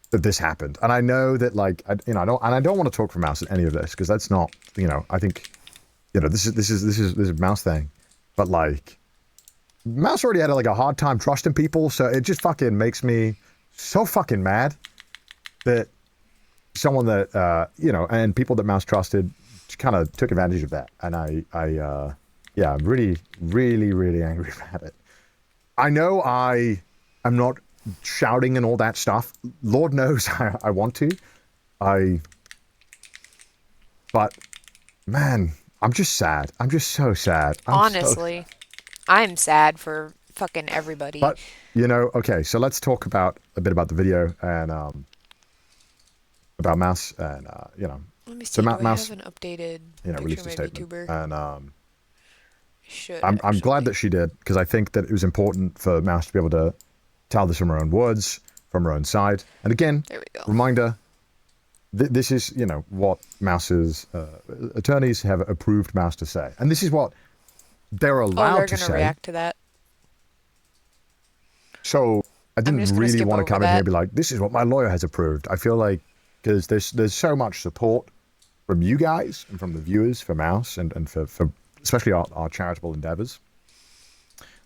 that this happened. And I know that, like, I don't want to talk for Mouse in any of this, because that's not, I think, this is Mouse thing. But like, Mouse already had like a hard time trusting people, so it just fucking makes me so fucking mad that someone that and people that Mouse trusted kind of took advantage of that. And I'm really, really, really angry about it. I know I am not shouting and all that stuff. Lord knows I want to. But man, I'm just sad. I'm just so sad. Honestly, I'm sad for fucking everybody. But, okay, so let's talk a bit about the video and about Mouse and, Let me see, so do I Mouse, have an updated released a picture of my statement. VTuber? And I'm glad that she did, because I think that it was important for Mouse to be able to tell this from her own words, from her own side. And again, there we go. Reminder, this is, what Mouse's attorneys have approved Mouse to say. And this is what they're allowed to say. They're going to react to that. So I didn't really want to come in here and be like, this is what my lawyer has approved. I feel like, because there's so much support from you guys and from the viewers for Mouse and for especially our charitable endeavors,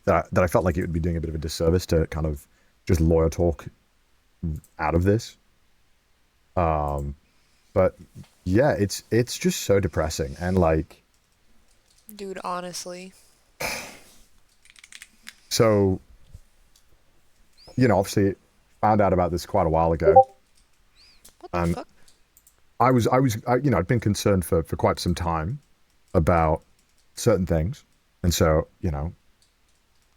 that I felt like it would be doing a bit of a disservice to kind of just lawyer talk out of this. But yeah, it's just so depressing. And like, dude, honestly. So, obviously found out about this quite a while ago. What the fuck? I'd been concerned for quite some time about certain things. And so,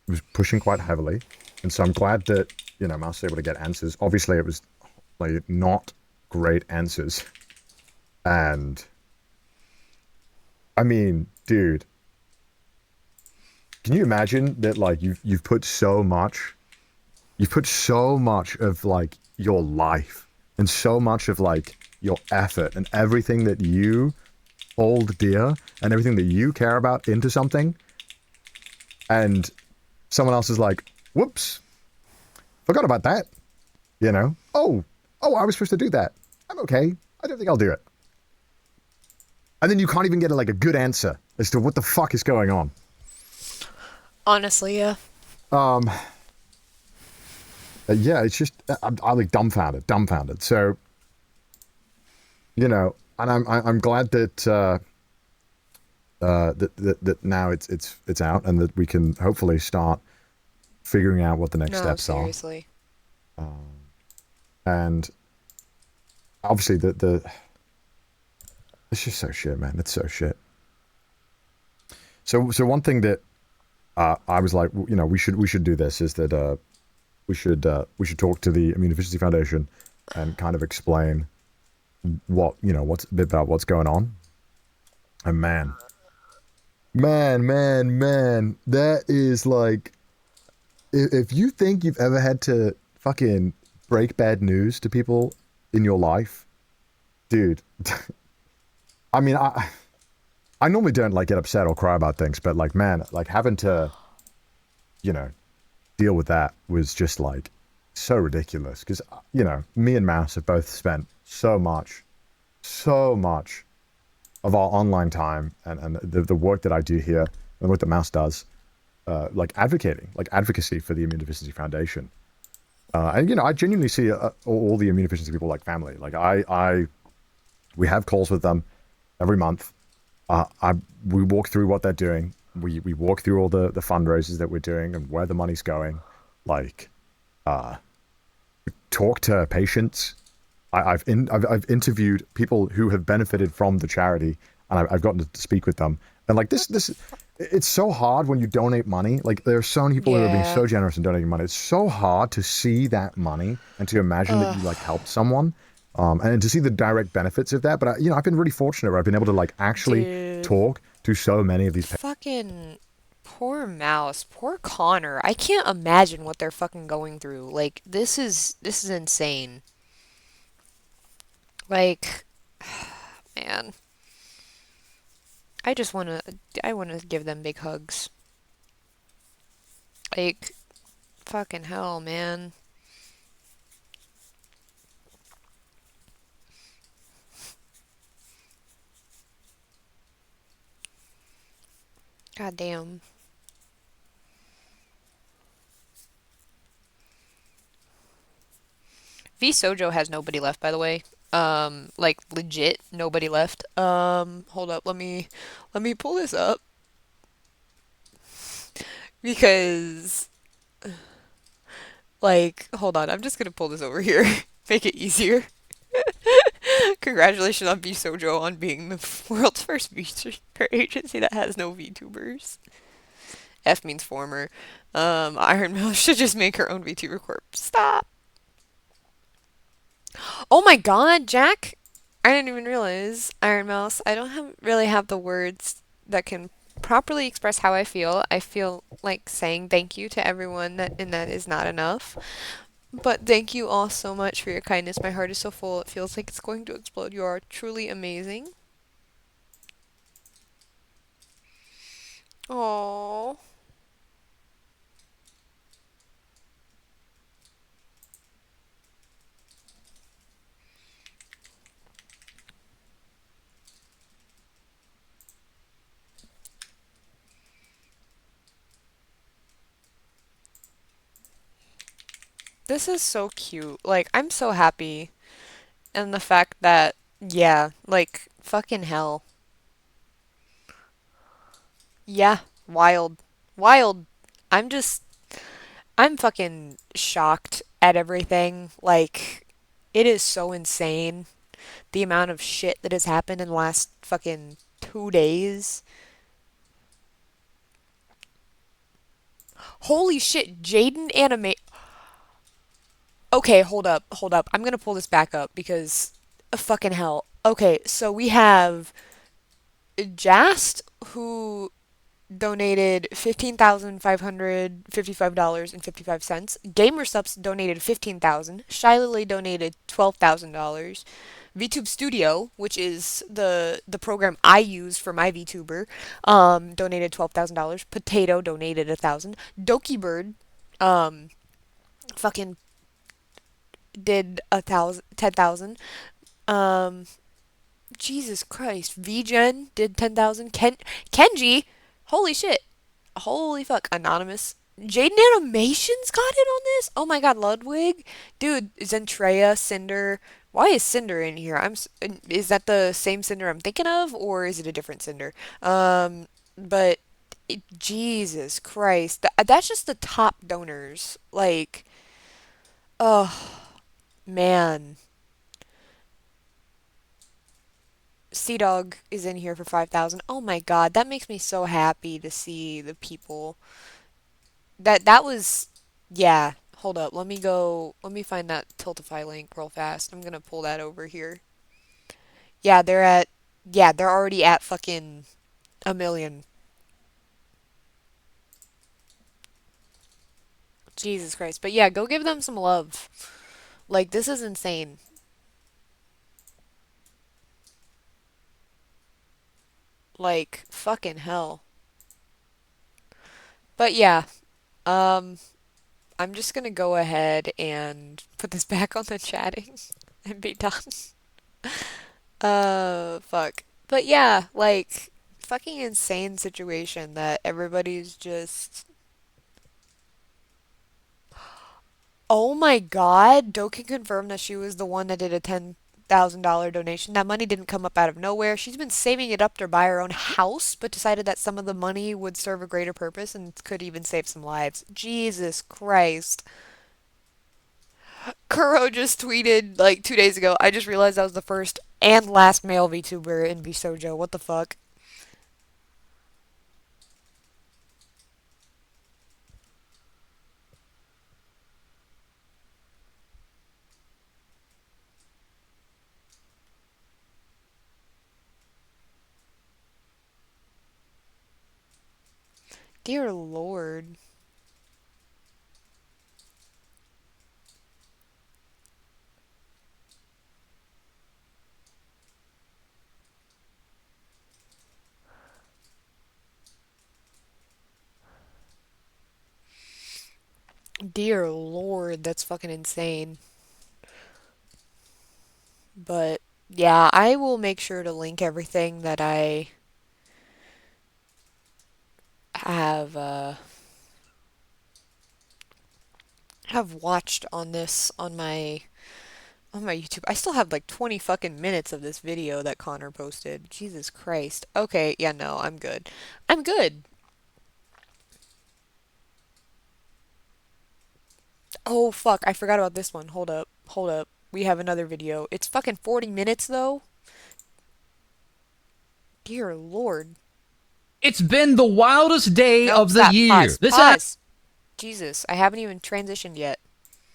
was pushing quite heavily. And so I'm glad that, Mouse was able to get answers. Obviously, it was like not great answers. And I mean, dude, can you imagine that, like, you've put so much of like your life and so much of like your effort and everything that you hold dear and everything that you care about into something, and someone else is like, whoops, forgot about that, oh, I was supposed to do that, I'm okay, I don't think I'll do it. And then you can't even get a good answer as to what the fuck is going on. Honestly, yeah. Yeah, it's just, I'm like dumbfounded. So, and I'm glad that that now it's out, and that we can hopefully start figuring out what the next steps seriously. are. And obviously it's just so shit, man. It's so shit. So one thing that I was like, we should do this, is that we should talk to the Immunodeficiency Foundation and kind of explain what's a bit about what's going on. And man, that is like, if you think you've ever had to fucking break bad news to people in your life, dude. I mean, I normally don't like get upset or cry about things, but like, man, like having to, you know, deal with that was just like so ridiculous. Because me and Mouse have both spent so much of our online time and the work that I do here and what the Mouse does, like advocacy for the Immunodeficiency Foundation. And I genuinely see all the immunodeficiency people like family. Like we have calls with them every month. We walk through what they're doing. We walk through all the fundraisers that we're doing and where the money's going. Like, talk to patients. I've interviewed people who have benefited from the charity, and I've gotten to speak with them. And like this, it's so hard when you donate money. Like there are so many people who are being Yeah. so generous in donating money. It's so hard to see that money and to imagine that you like helped someone, and to see the direct benefits of that. But I've been really fortunate where I've been able to like actually Dude. talk to so many of these. Fucking poor Mouse, poor Connor. I can't imagine what they're fucking going through. Like this is insane. Like, man, I want to give them big hugs. Like, fucking hell, man. God damn. VShojo has nobody left, by the way. Like legit nobody left. Hold up, let me pull this up because like hold on, I'm just gonna pull this over here. Make it easier. Congratulations on VShojo on being the world's first VTuber agency that has no VTubers. F means former. Iron Mouse should just make her own VTuber corp. Stop. Oh my god, Jack! I didn't even realize, Iron Mouse, I don't really have the words that can properly express how I feel. I feel like saying thank you to everyone and that is not enough. But thank you all so much for your kindness. My heart is so full, it feels like it's going to explode. You are truly amazing. Oh, this is so cute. Like, I'm so happy. And the fact that, yeah, like, fucking hell. Yeah, wild. Wild. I'm just I'm fucking shocked at everything. Like, it is so insane the amount of shit that has happened in the last fucking 2 days. Holy shit, Jaden anime. Okay, hold up. I'm gonna pull this back up because fucking hell. Okay, so we have Jast who donated $15,555.55. GamerSups donated 15,000. Shylily donated $12,000. VTube Studio, which is the program I use for my VTuber, donated $12,000. Potato donated 1,000. Dokibird, um, fucking did 10,000. Um, Jesus Christ, VGen did 10,000. Kenji, holy shit. Holy fuck, anonymous. Jaden Animations got in on this? Oh my god, Ludwig? Dude, Zentreya, Cinder. Why is Cinder in here? Is that the same Cinder I'm thinking of, or is it a different Cinder? But Jesus Christ, that's just the top donors. Like, oh man, Sea Dog is in here for 5,000. Oh my god, that makes me so happy to see the people. That was, yeah. Hold up. Let me find that Tiltify link real fast. I'm gonna pull that over here. Yeah, they're already at fucking a million. Jesus Christ. But yeah, go give them some love. Like, this is insane. Like, fucking hell. But yeah, um, I'm just gonna go ahead and put this back on the chatting and be done. Fuck. But yeah, like, fucking insane situation that everybody's just. Oh my God, Doe can confirm that she was the one that did a $10,000 donation. That money didn't come up out of nowhere. She's been saving it up to buy her own house, but decided that some of the money would serve a greater purpose and could even save some lives. Jesus Christ. Kuro just tweeted like 2 days ago. I just realized I was the first and last male VTuber in VShojo. What the fuck? Dear Lord. Dear Lord, that's fucking insane. But yeah, I will make sure to link everything that I have have watched on this on my YouTube. I still have like 20 fucking minutes of this video that Connor posted. Jesus Christ. Okay, yeah, no, I'm good. I'm good. Oh fuck, I forgot about this one. Hold up. Hold up. We have another video. It's fucking 40 minutes though. Dear Lord. It's been the wildest day Nope, of the stop. year. Pause. This Pause. Jesus, I haven't even transitioned yet.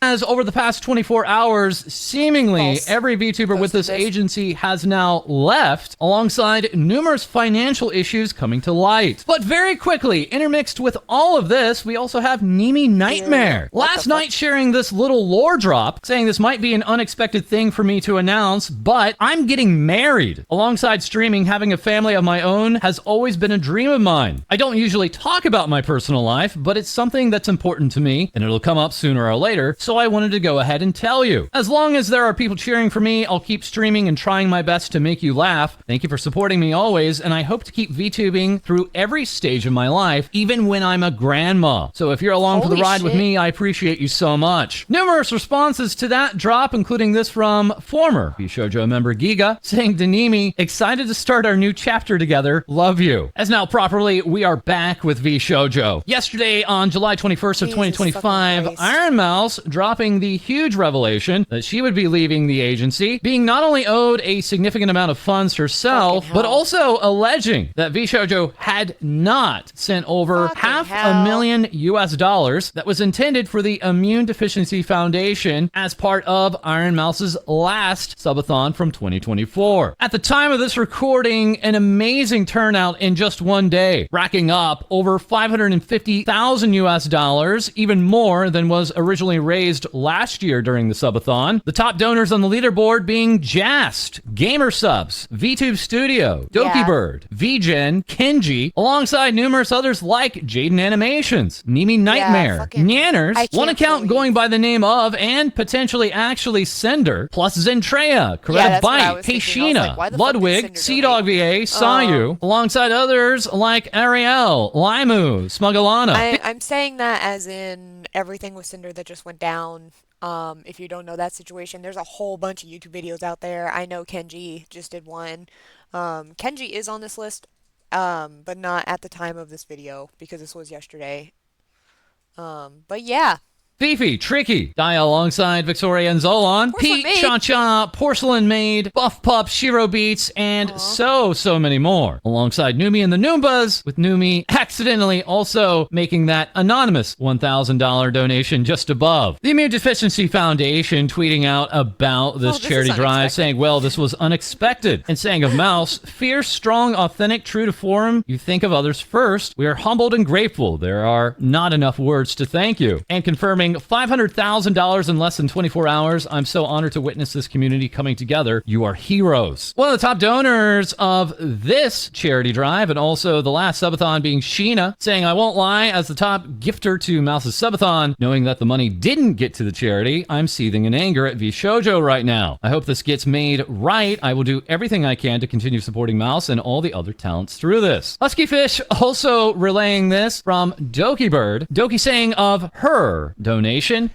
has, over the past 24 hours, seemingly False. every VTuber with Posted this this. agency has now left, alongside numerous financial issues coming to light. But very quickly, intermixed with all of this, we also have Nimi Nightmare. What the Last fuck? night sharing this little lore drop, saying this might be an unexpected thing for me to announce, but I'm getting married. Alongside streaming, having a family of my own has always been a dream of mine. I don't usually talk about my personal life, but it's something that's important to me, and it'll come up sooner or later, so I wanted to go ahead and tell you. As long as there are people cheering for me, I'll keep streaming and trying my best to make you laugh. Thank you for supporting me always, and I hope to keep VTubing through every stage of my life, even when I'm a grandma. So if you're along for the Holy ride with shit. me, I appreciate you so much. Numerous responses to that drop, including this from former VShojo member Giga, saying, Danimi, excited to start our new chapter together. Love you. As now properly, we are back with VShojo. Yesterday, on July 21st of Jesus 2025, fucking Christ. Iron Mouse dropping the huge revelation that she would be leaving the agency, being not only owed a significant amount of funds herself, Fucking but hell. also alleging that VShojo had not sent over Fucking half hell. a million US dollars that was intended for the Immune Deficiency Foundation as part of Iron Mouse's last subathon from 2024. At the time of this recording, an amazing turnout in just one day, racking up over 550,000 US dollars, even more than was originally raised last year during the subathon. The top donors on the leaderboard being Jast, Gamer Subs, VTube Studio, Doki Yeah. Bird, VGen, Kenji, alongside numerous others like Jaden Animations, Nimi Nightmare, fucking- Nanners, I one can't account believe- going by the name of, and potentially actually Cinder, plus Zentrea, Coretta that's what I Bite, was thinking. I was like, why Peishina, the fuck did Ludwig, Cinder Sea Dog VA, Sayu, alongside others like Ariel, Limu, Smugalana. I'm saying that as in everything with Cinder that just went down. If you don't know that situation, there's a whole bunch of YouTube videos out there. I know Kenji just did one. Kenji is on this list, but not at the time of this video because this was yesterday. But yeah, Fifi, Tricky, die alongside Victoria and Zolan, Pete, Cha-Cha, Porcelain Maid, Buff Pup, Shiro Beats, and so many more. Alongside Numi and the Noombas, with Numi accidentally also making that anonymous $1,000 donation just above. The Immune Deficiency Foundation tweeting out about this charity drive, saying, well, this was unexpected, and saying of Mouse, fierce, strong, authentic, true to form, you think of others first. We are humbled and grateful. There are not enough words to thank you. And confirming $500,000 in less than 24 hours. I'm so honored to witness this community coming together. You are heroes. One of the top donors of this charity drive, and also the last subathon, being Sheena, saying, I won't lie, as the top gifter to Mouse's subathon, knowing that the money didn't get to the charity, I'm seething in anger at VShojo right now. I hope this gets made right. I will do everything I can to continue supporting Mouse and all the other talents through this. Husky Fish also relaying this from Doki Bird. Doki saying of her donation,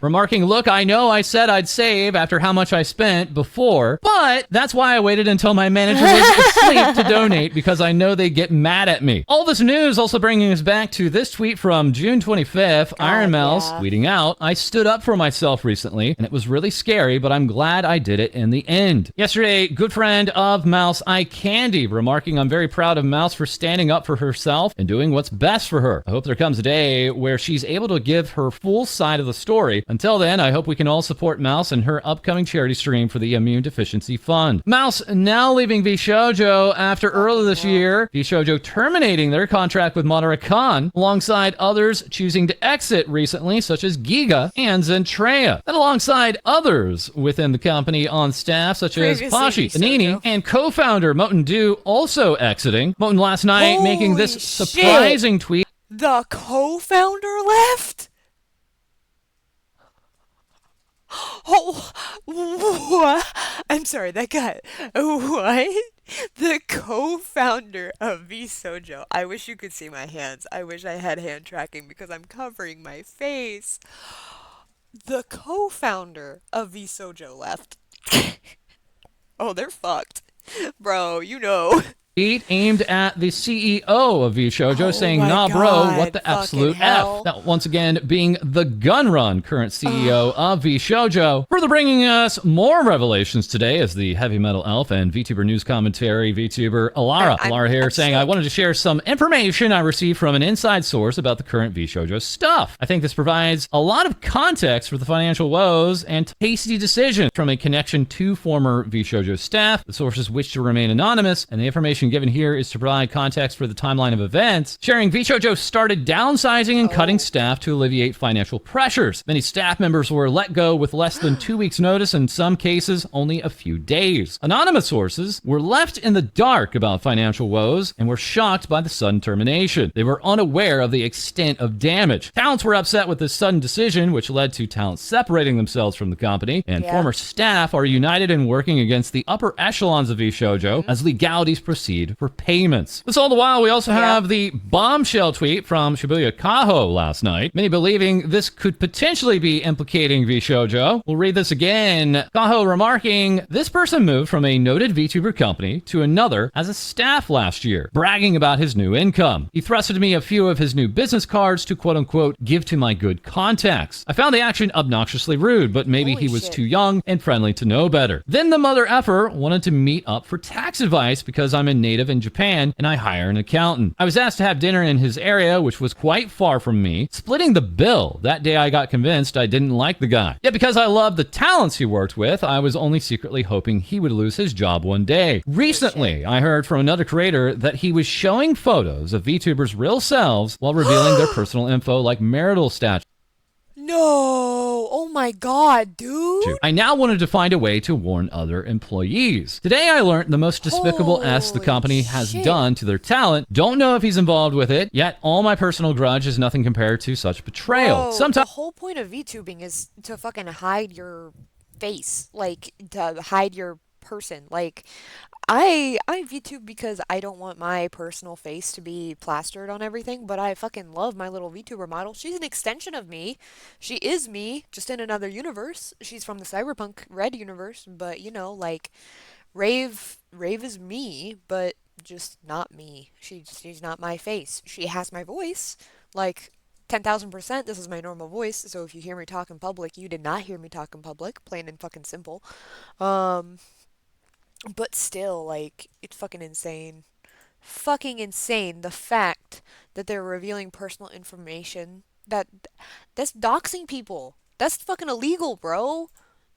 remarking, look, I know I said I'd save after how much I spent before, but that's why I waited until my manager was asleep to donate, because I know they get mad at me. All this news also bringing us back to this tweet from June 25th, Iron Mouse tweeting out, I stood up for myself recently, and it was really scary, but I'm glad I did it in the end. Yesterday, good friend of Mouse, Eye Candy, remarking, I'm very proud of Mouse for standing up for herself and doing what's best for her. I hope there comes a day where she's able to give her full side of the story. Until then, I hope we can all support Mouse and her upcoming charity stream for the Immune Deficiency Fund. Mouse now leaving VShojo after earlier this year, VShojo terminating their contract with Madara Khan, alongside others choosing to exit recently, such as Giga and Zentreya. And alongside others within the company on staff, such as Pashi, Panini, and co-founder Moten Du also exiting. Moten last night making this surprising tweet. The co-founder left? Oh, what? I'm sorry, that got... What? The co-founder of VShojo. I wish you could see my hands. I wish I had hand tracking because I'm covering my face. The co-founder of VShojo left. Oh, they're fucked. Bro, you know. Aimed at the CEO of VShojo, saying, nah, bro, what the absolute F? That once again being the Gunrun, current CEO of VShojo. Further bringing us more revelations today is the heavy metal elf and VTuber news commentary VTuber Alara. Alara here saying, I wanted to share some information I received from an inside source about the current VShojo stuff. I think this provides a lot of context for the financial woes and tasty decisions from a connection to former VShojo staff. The sources wish to remain anonymous, and the information given here is to provide context for the timeline of events, sharing VShojo started downsizing and cutting staff to alleviate financial pressures. Many staff members were let go with less than 2 weeks notice, in some cases only a few days. Anonymous sources were left in the dark about financial woes and were shocked by the sudden termination. They were unaware of the extent of damage. Talents were upset with this sudden decision, which led to talents separating themselves from the company, and former staff are united in working against the upper echelons of VShojo as legalities proceed for payments. This all the while, we also have the bombshell tweet from Shibuya Kaho last night, many believing this could potentially be implicating VShojo. We'll read this again. Kaho remarking, this person moved from a noted VTuber company to another as a staff last year, bragging about his new income. He thrusted me a few of his new business cards to quote-unquote give to my good contacts. I found the action obnoxiously rude, but maybe he was too young and friendly to know better. Then the mother effer wanted to meet up for tax advice because I'm a native in Japan and I hire an accountant. I was asked to have dinner in his area, which was quite far from me, splitting the bill. That day I got convinced I didn't like the guy. Yet because I loved the talents he worked with, I was only secretly hoping he would lose his job one day. Recently, I heard from another creator that he was showing photos of VTubers' real selves while revealing their personal info like marital status. No! Oh my god, dude! I now wanted to find a way to warn other employees. Today I learned the most despicable S the company has done to their talent. Don't know if he's involved with it, yet all my personal grudge is nothing compared to such betrayal. Sometimes the whole point of VTubing is to fucking hide your face. Like, to hide your person. Like, I VTube because I don't want my personal face to be plastered on everything, but I fucking love my little VTuber model. She's an extension of me. She is me, just in another universe. She's from the Cyberpunk Red universe, but you know, like, Rave is me, but just not me. She's not my face. She has my voice. Like, 10,000%, this is my normal voice, so if you hear me talk in public, you did not hear me talk in public, plain and fucking simple. Um, but still, like, it's fucking insane. Fucking insane, the fact that they're revealing personal information, that's doxing people. That's fucking illegal, bro.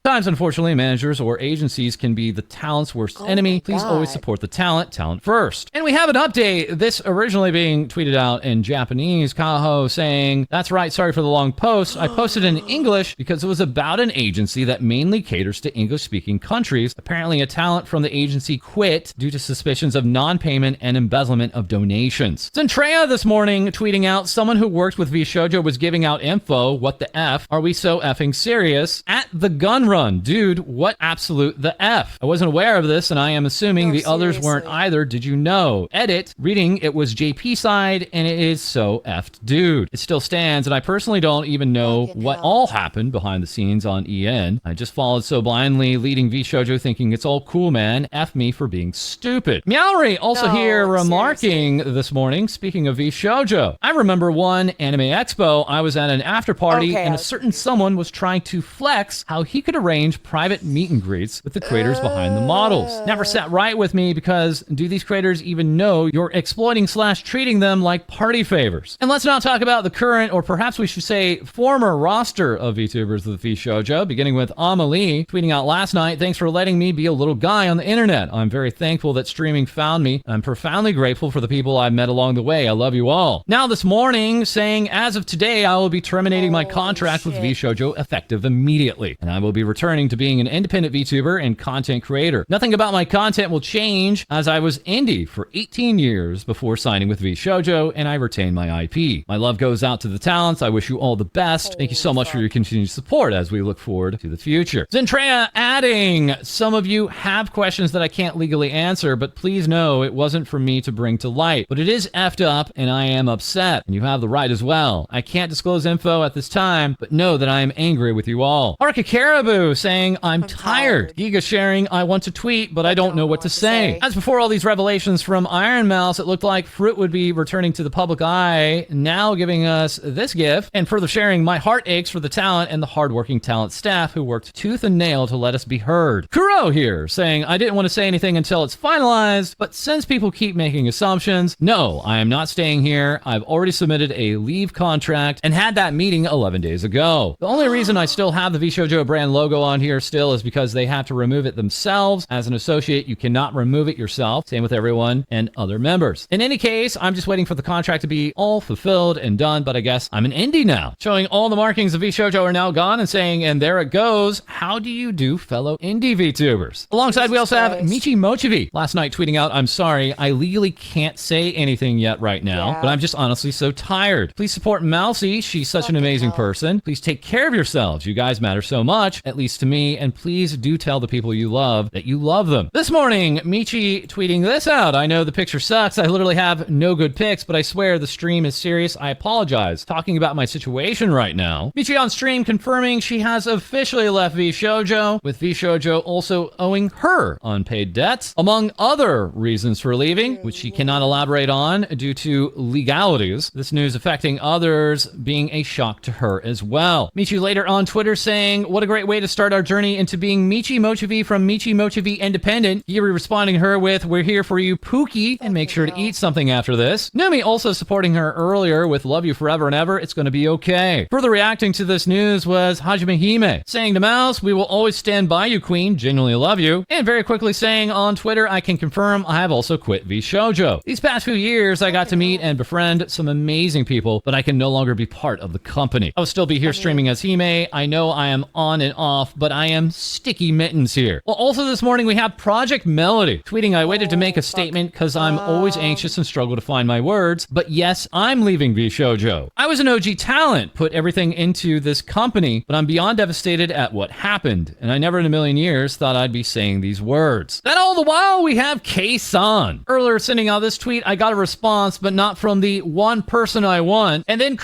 Sometimes, unfortunately, managers or agencies can be the talent's worst Oh enemy. my Please always God. support the talent first. And we have an update. This originally being tweeted out in Japanese. Kaho saying, "That's right, sorry for the long post. I posted in English because it was about an agency that mainly caters to English-speaking countries. Apparently, a talent from the agency quit due to suspicions of non-payment and embezzlement of donations." Zentrea this morning tweeting out, "Someone who works with VShojo was giving out info. What the F? Are we so effing serious? At the gun run. Dude, what absolute the F? I wasn't aware of this, and I am assuming No, the others weren't seriously. either. Did you know?" Edit, reading, "It was JP side, and it is so effed, dude." It still stands, and I personally don't even know Fucking what hell. all happened behind the scenes on EN. I just followed so blindly, leading VShojo thinking it's all cool, man. F me for being stupid. Meowry also No, here seriously. remarking this morning, speaking of VShojo. "I remember one Anime Expo. I was at an after party, Okay, and I a was certain someone was trying to flex how he could arrange private meet and greets with the creators behind the models. Never sat right with me because do these creators even know you're exploiting / treating them like party favors?" And let's not talk about the current, or perhaps we should say former roster of VTubers of the VShojo, beginning with Amelie tweeting out last night, "Thanks for letting me be a little guy on the internet. I'm very thankful that streaming found me. I'm profoundly grateful for the people I met along the way. I love you all." Now this morning saying, "As of today, I will be terminating my Holy contract with shit. VShojo effective immediately, and I will be returning to being an independent VTuber and content creator. Nothing about my content will change, as I was indie for 18 years before signing with VShojo, and I retain my IP. My love goes out to the talents. I wish you all the best. Thank you so much for your continued support as we look forward to the future." Zentrea adding, "Some of you have questions that I can't legally answer, but please know it wasn't for me to bring to light. But it is effed up, and I am upset, and you have the right as well. I can't disclose info at this time, but know that I am angry with you all." Arca Caribou saying, I'm tired. Giga sharing, "I want to tweet, but I don't know what to say." As before all these revelations from Iron Mouse, it looked like Fruit would be returning to the public eye, now giving us this gift, and further sharing, "My heart aches for the talent and the hardworking talent staff who worked tooth and nail to let us be heard." Kuro here saying, "I didn't want to say anything until it's finalized, but since people keep making assumptions, no, I am not staying here. I've already submitted a leave contract and had that meeting 11 days ago. The only reason I still have the VShojo brand logo on here still is because they have to remove it themselves. As an associate, you cannot remove it yourself. Same with everyone and other members. In any case, I'm just waiting for the contract to be all fulfilled and done, but I guess I'm an indie now." Showing all the markings of VShojo are now gone and saying, "And there it goes. How do you do, fellow indie VTubers?" Alongside, we also have Michi Mochivi last night tweeting out, "I'm sorry, I legally can't say anything yet right now, but I'm just honestly so tired. Please support Mousy. She's such an amazing person. Please take care of yourselves. You guys matter so much, at least to me, and please do tell the people you love that you love them." This morning, Michi tweeting this out, "I know the picture sucks. I literally have no good pics, but I swear the stream is serious. I apologize. Talking about my situation right now." Michi on stream confirming she has officially left VShojo, with VShojo also owing her unpaid debts, among other reasons for leaving, which she cannot elaborate on due to legalities. This news affecting others being a shock to her as well. Michi later on Twitter saying, "What a great way to start our journey into being Michi Mochivi from Michi Mochivi Independent." Yuri responding to her with, "We're here for you, Pookie, and make sure to eat something after this." Numi also supporting her earlier with, "Love you forever and ever. It's going to be okay." Further reacting to this news was Hajime Hime, saying to Mouse, "We will always stand by you, Queen. Genuinely love you." And very quickly saying on Twitter, "I can confirm I have also quit VShojo. These past few years, I got to meet and befriend some amazing people, but I can no longer be part of the company. I will still be here streaming as Hime. I know I am on and off, but I am sticky mittens here." Well, also this morning, we have Project Melody tweeting, "I waited to make a statement because I'm always anxious and struggle to find my words, but yes, I'm leaving VShojo. I was an OG talent, put everything into this company, but I'm beyond devastated at what happened, and I never in a million years thought I'd be saying these words." That all the while, we have K-san. Earlier sending out this tweet, "I got a response, but not from the one person I want," and then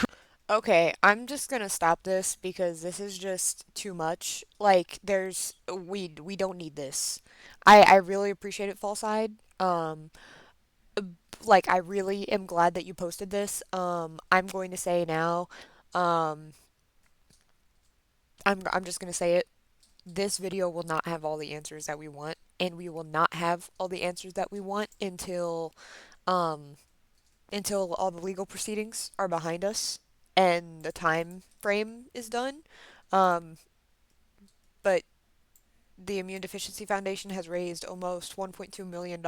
Okay, I'm just gonna stop this because this is just too much. Like, we don't need this. I really appreciate it, Fall Side. like I really am glad that you posted this. I'm going to say now, um, I'm just gonna say it. This video will not have all the answers that we want, and we will not have all the answers that we want um until all the legal proceedings are behind us and the time frame is done. Um, but the Immune Deficiency Foundation has raised almost $1.2 million.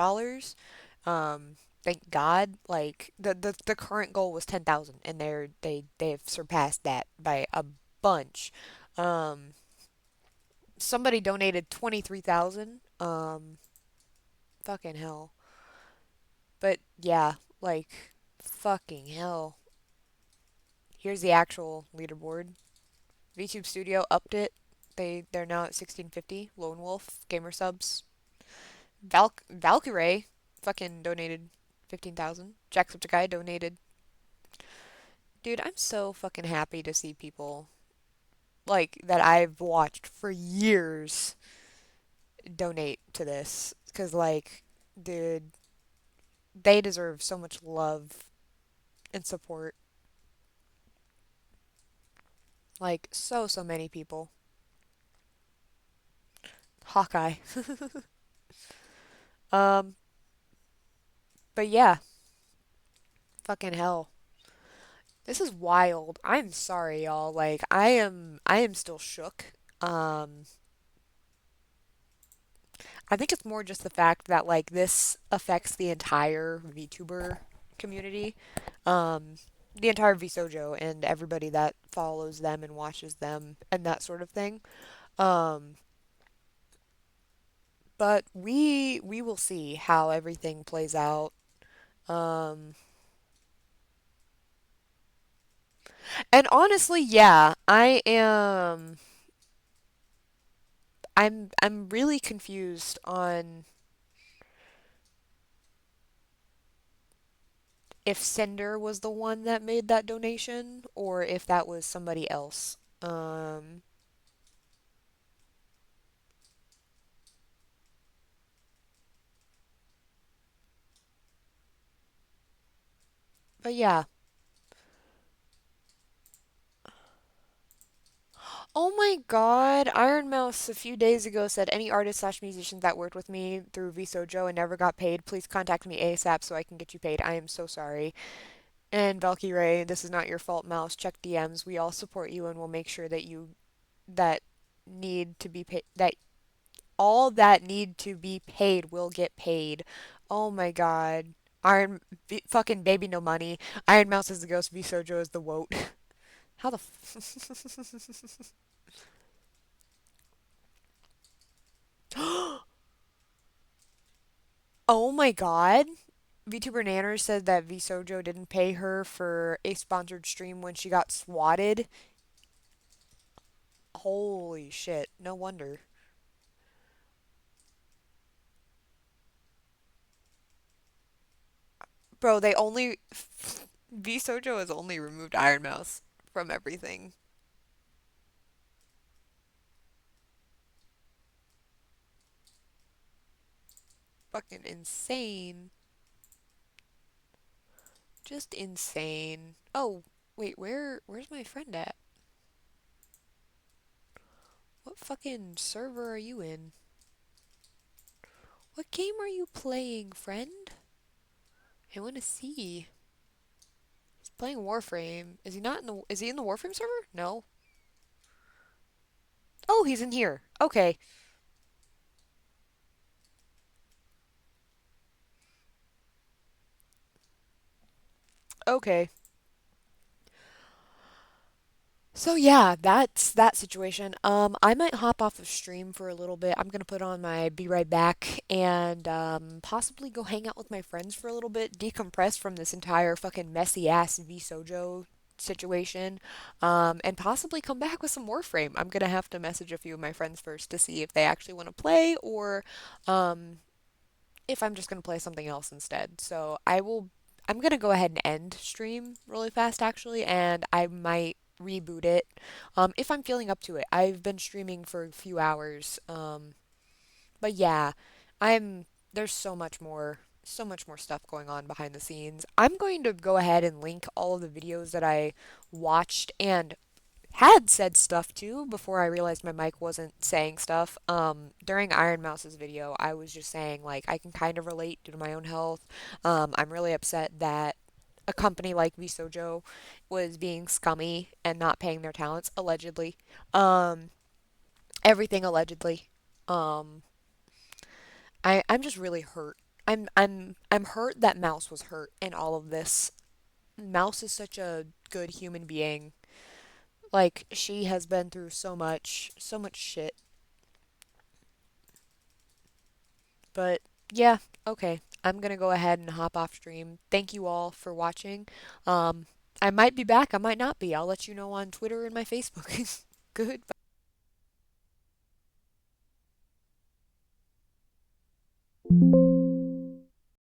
Thank God. Like the current goal was 10,000 and they've surpassed that by a bunch. Um, somebody donated 23,000. Fucking hell. But yeah, like fucking hell. Here's the actual leaderboard. VTube Studio upped it. They're now at 1650. Lone Wolf gamer subs. Valkyrie fucking donated 15,000. Jacksepticeye donated. Dude, I'm so fucking happy to see people like that I've watched for years donate to this cuz like dude, they deserve so much love and support. Like so many people. Hawkeye. Um but yeah, fucking hell. This is wild. I'm sorry, y'all. Like I am still shook. Um I think it's more just the fact that like this affects the entire VTuber community. Um the entire VShojo and everybody that follows them and watches them and that sort of thing. Um but we will see how everything plays out. Um and honestly, yeah, I'm really confused on if Cinder was the one that made that donation or if that was somebody else. But yeah. Oh my God, Iron Mouse a few days ago said any artist slash musicians that worked with me through VSojo and never got paid, please contact me ASAP so I can get you paid. I am so sorry. And Valkyrie, this is not your fault, Mouse. Check DMs. We all support you and we'll make sure that you that need to be paid that all that need to be paid will get paid. Oh my God. Fucking baby no money. Iron Mouse is the ghost, VSojo is the woat. How the Oh my God. VTuber Nanner said that VSojo didn't pay her for a sponsored stream when she got swatted. Holy shit. No wonder. Bro, they only VSojo has only removed Iron Mouse from everything. Fucking insane. Just insane. Oh, wait, where's my friend at? What fucking server are you in? What game are you playing, friend? I want to see. He's playing Warframe. Is he in the Warframe server? No. Oh, he's in here. Okay. Okay. So yeah, that's that situation. I might hop off of stream for a little bit. I'm gonna put on my be right back and possibly go hang out with my friends for a little bit, decompress from this entire fucking messy ass VSojo situation, and possibly come back with some Warframe. I'm gonna have to message a few of my friends first to see if they actually want to play or um, if I'm just gonna play something else instead. So I'm gonna go ahead and end stream really fast actually, and I might reboot it if I'm feeling up to it. I've been streaming for a few hours, but yeah, I'm there's so much more so much more stuff going on behind the scenes. I'm going to go ahead and link all of the videos that I watched and had said stuff too before I realized my mic wasn't saying stuff. During Iron Mouse's video, I was just saying, like, I can kind of relate due to my own health. I'm really upset that a company like VShojo was being scummy and not paying their talents, allegedly. Um, Everything allegedly. Um, I'm just really hurt. I'm hurt that Mouse was hurt in all of this. Mouse is such a good human being. Like, she has been through so much shit. But yeah, okay. I'm gonna go ahead and hop off stream. Thank you all for watching. Um, I might be back, I might not be. I'll let you know on Twitter and my Facebook. Goodbye.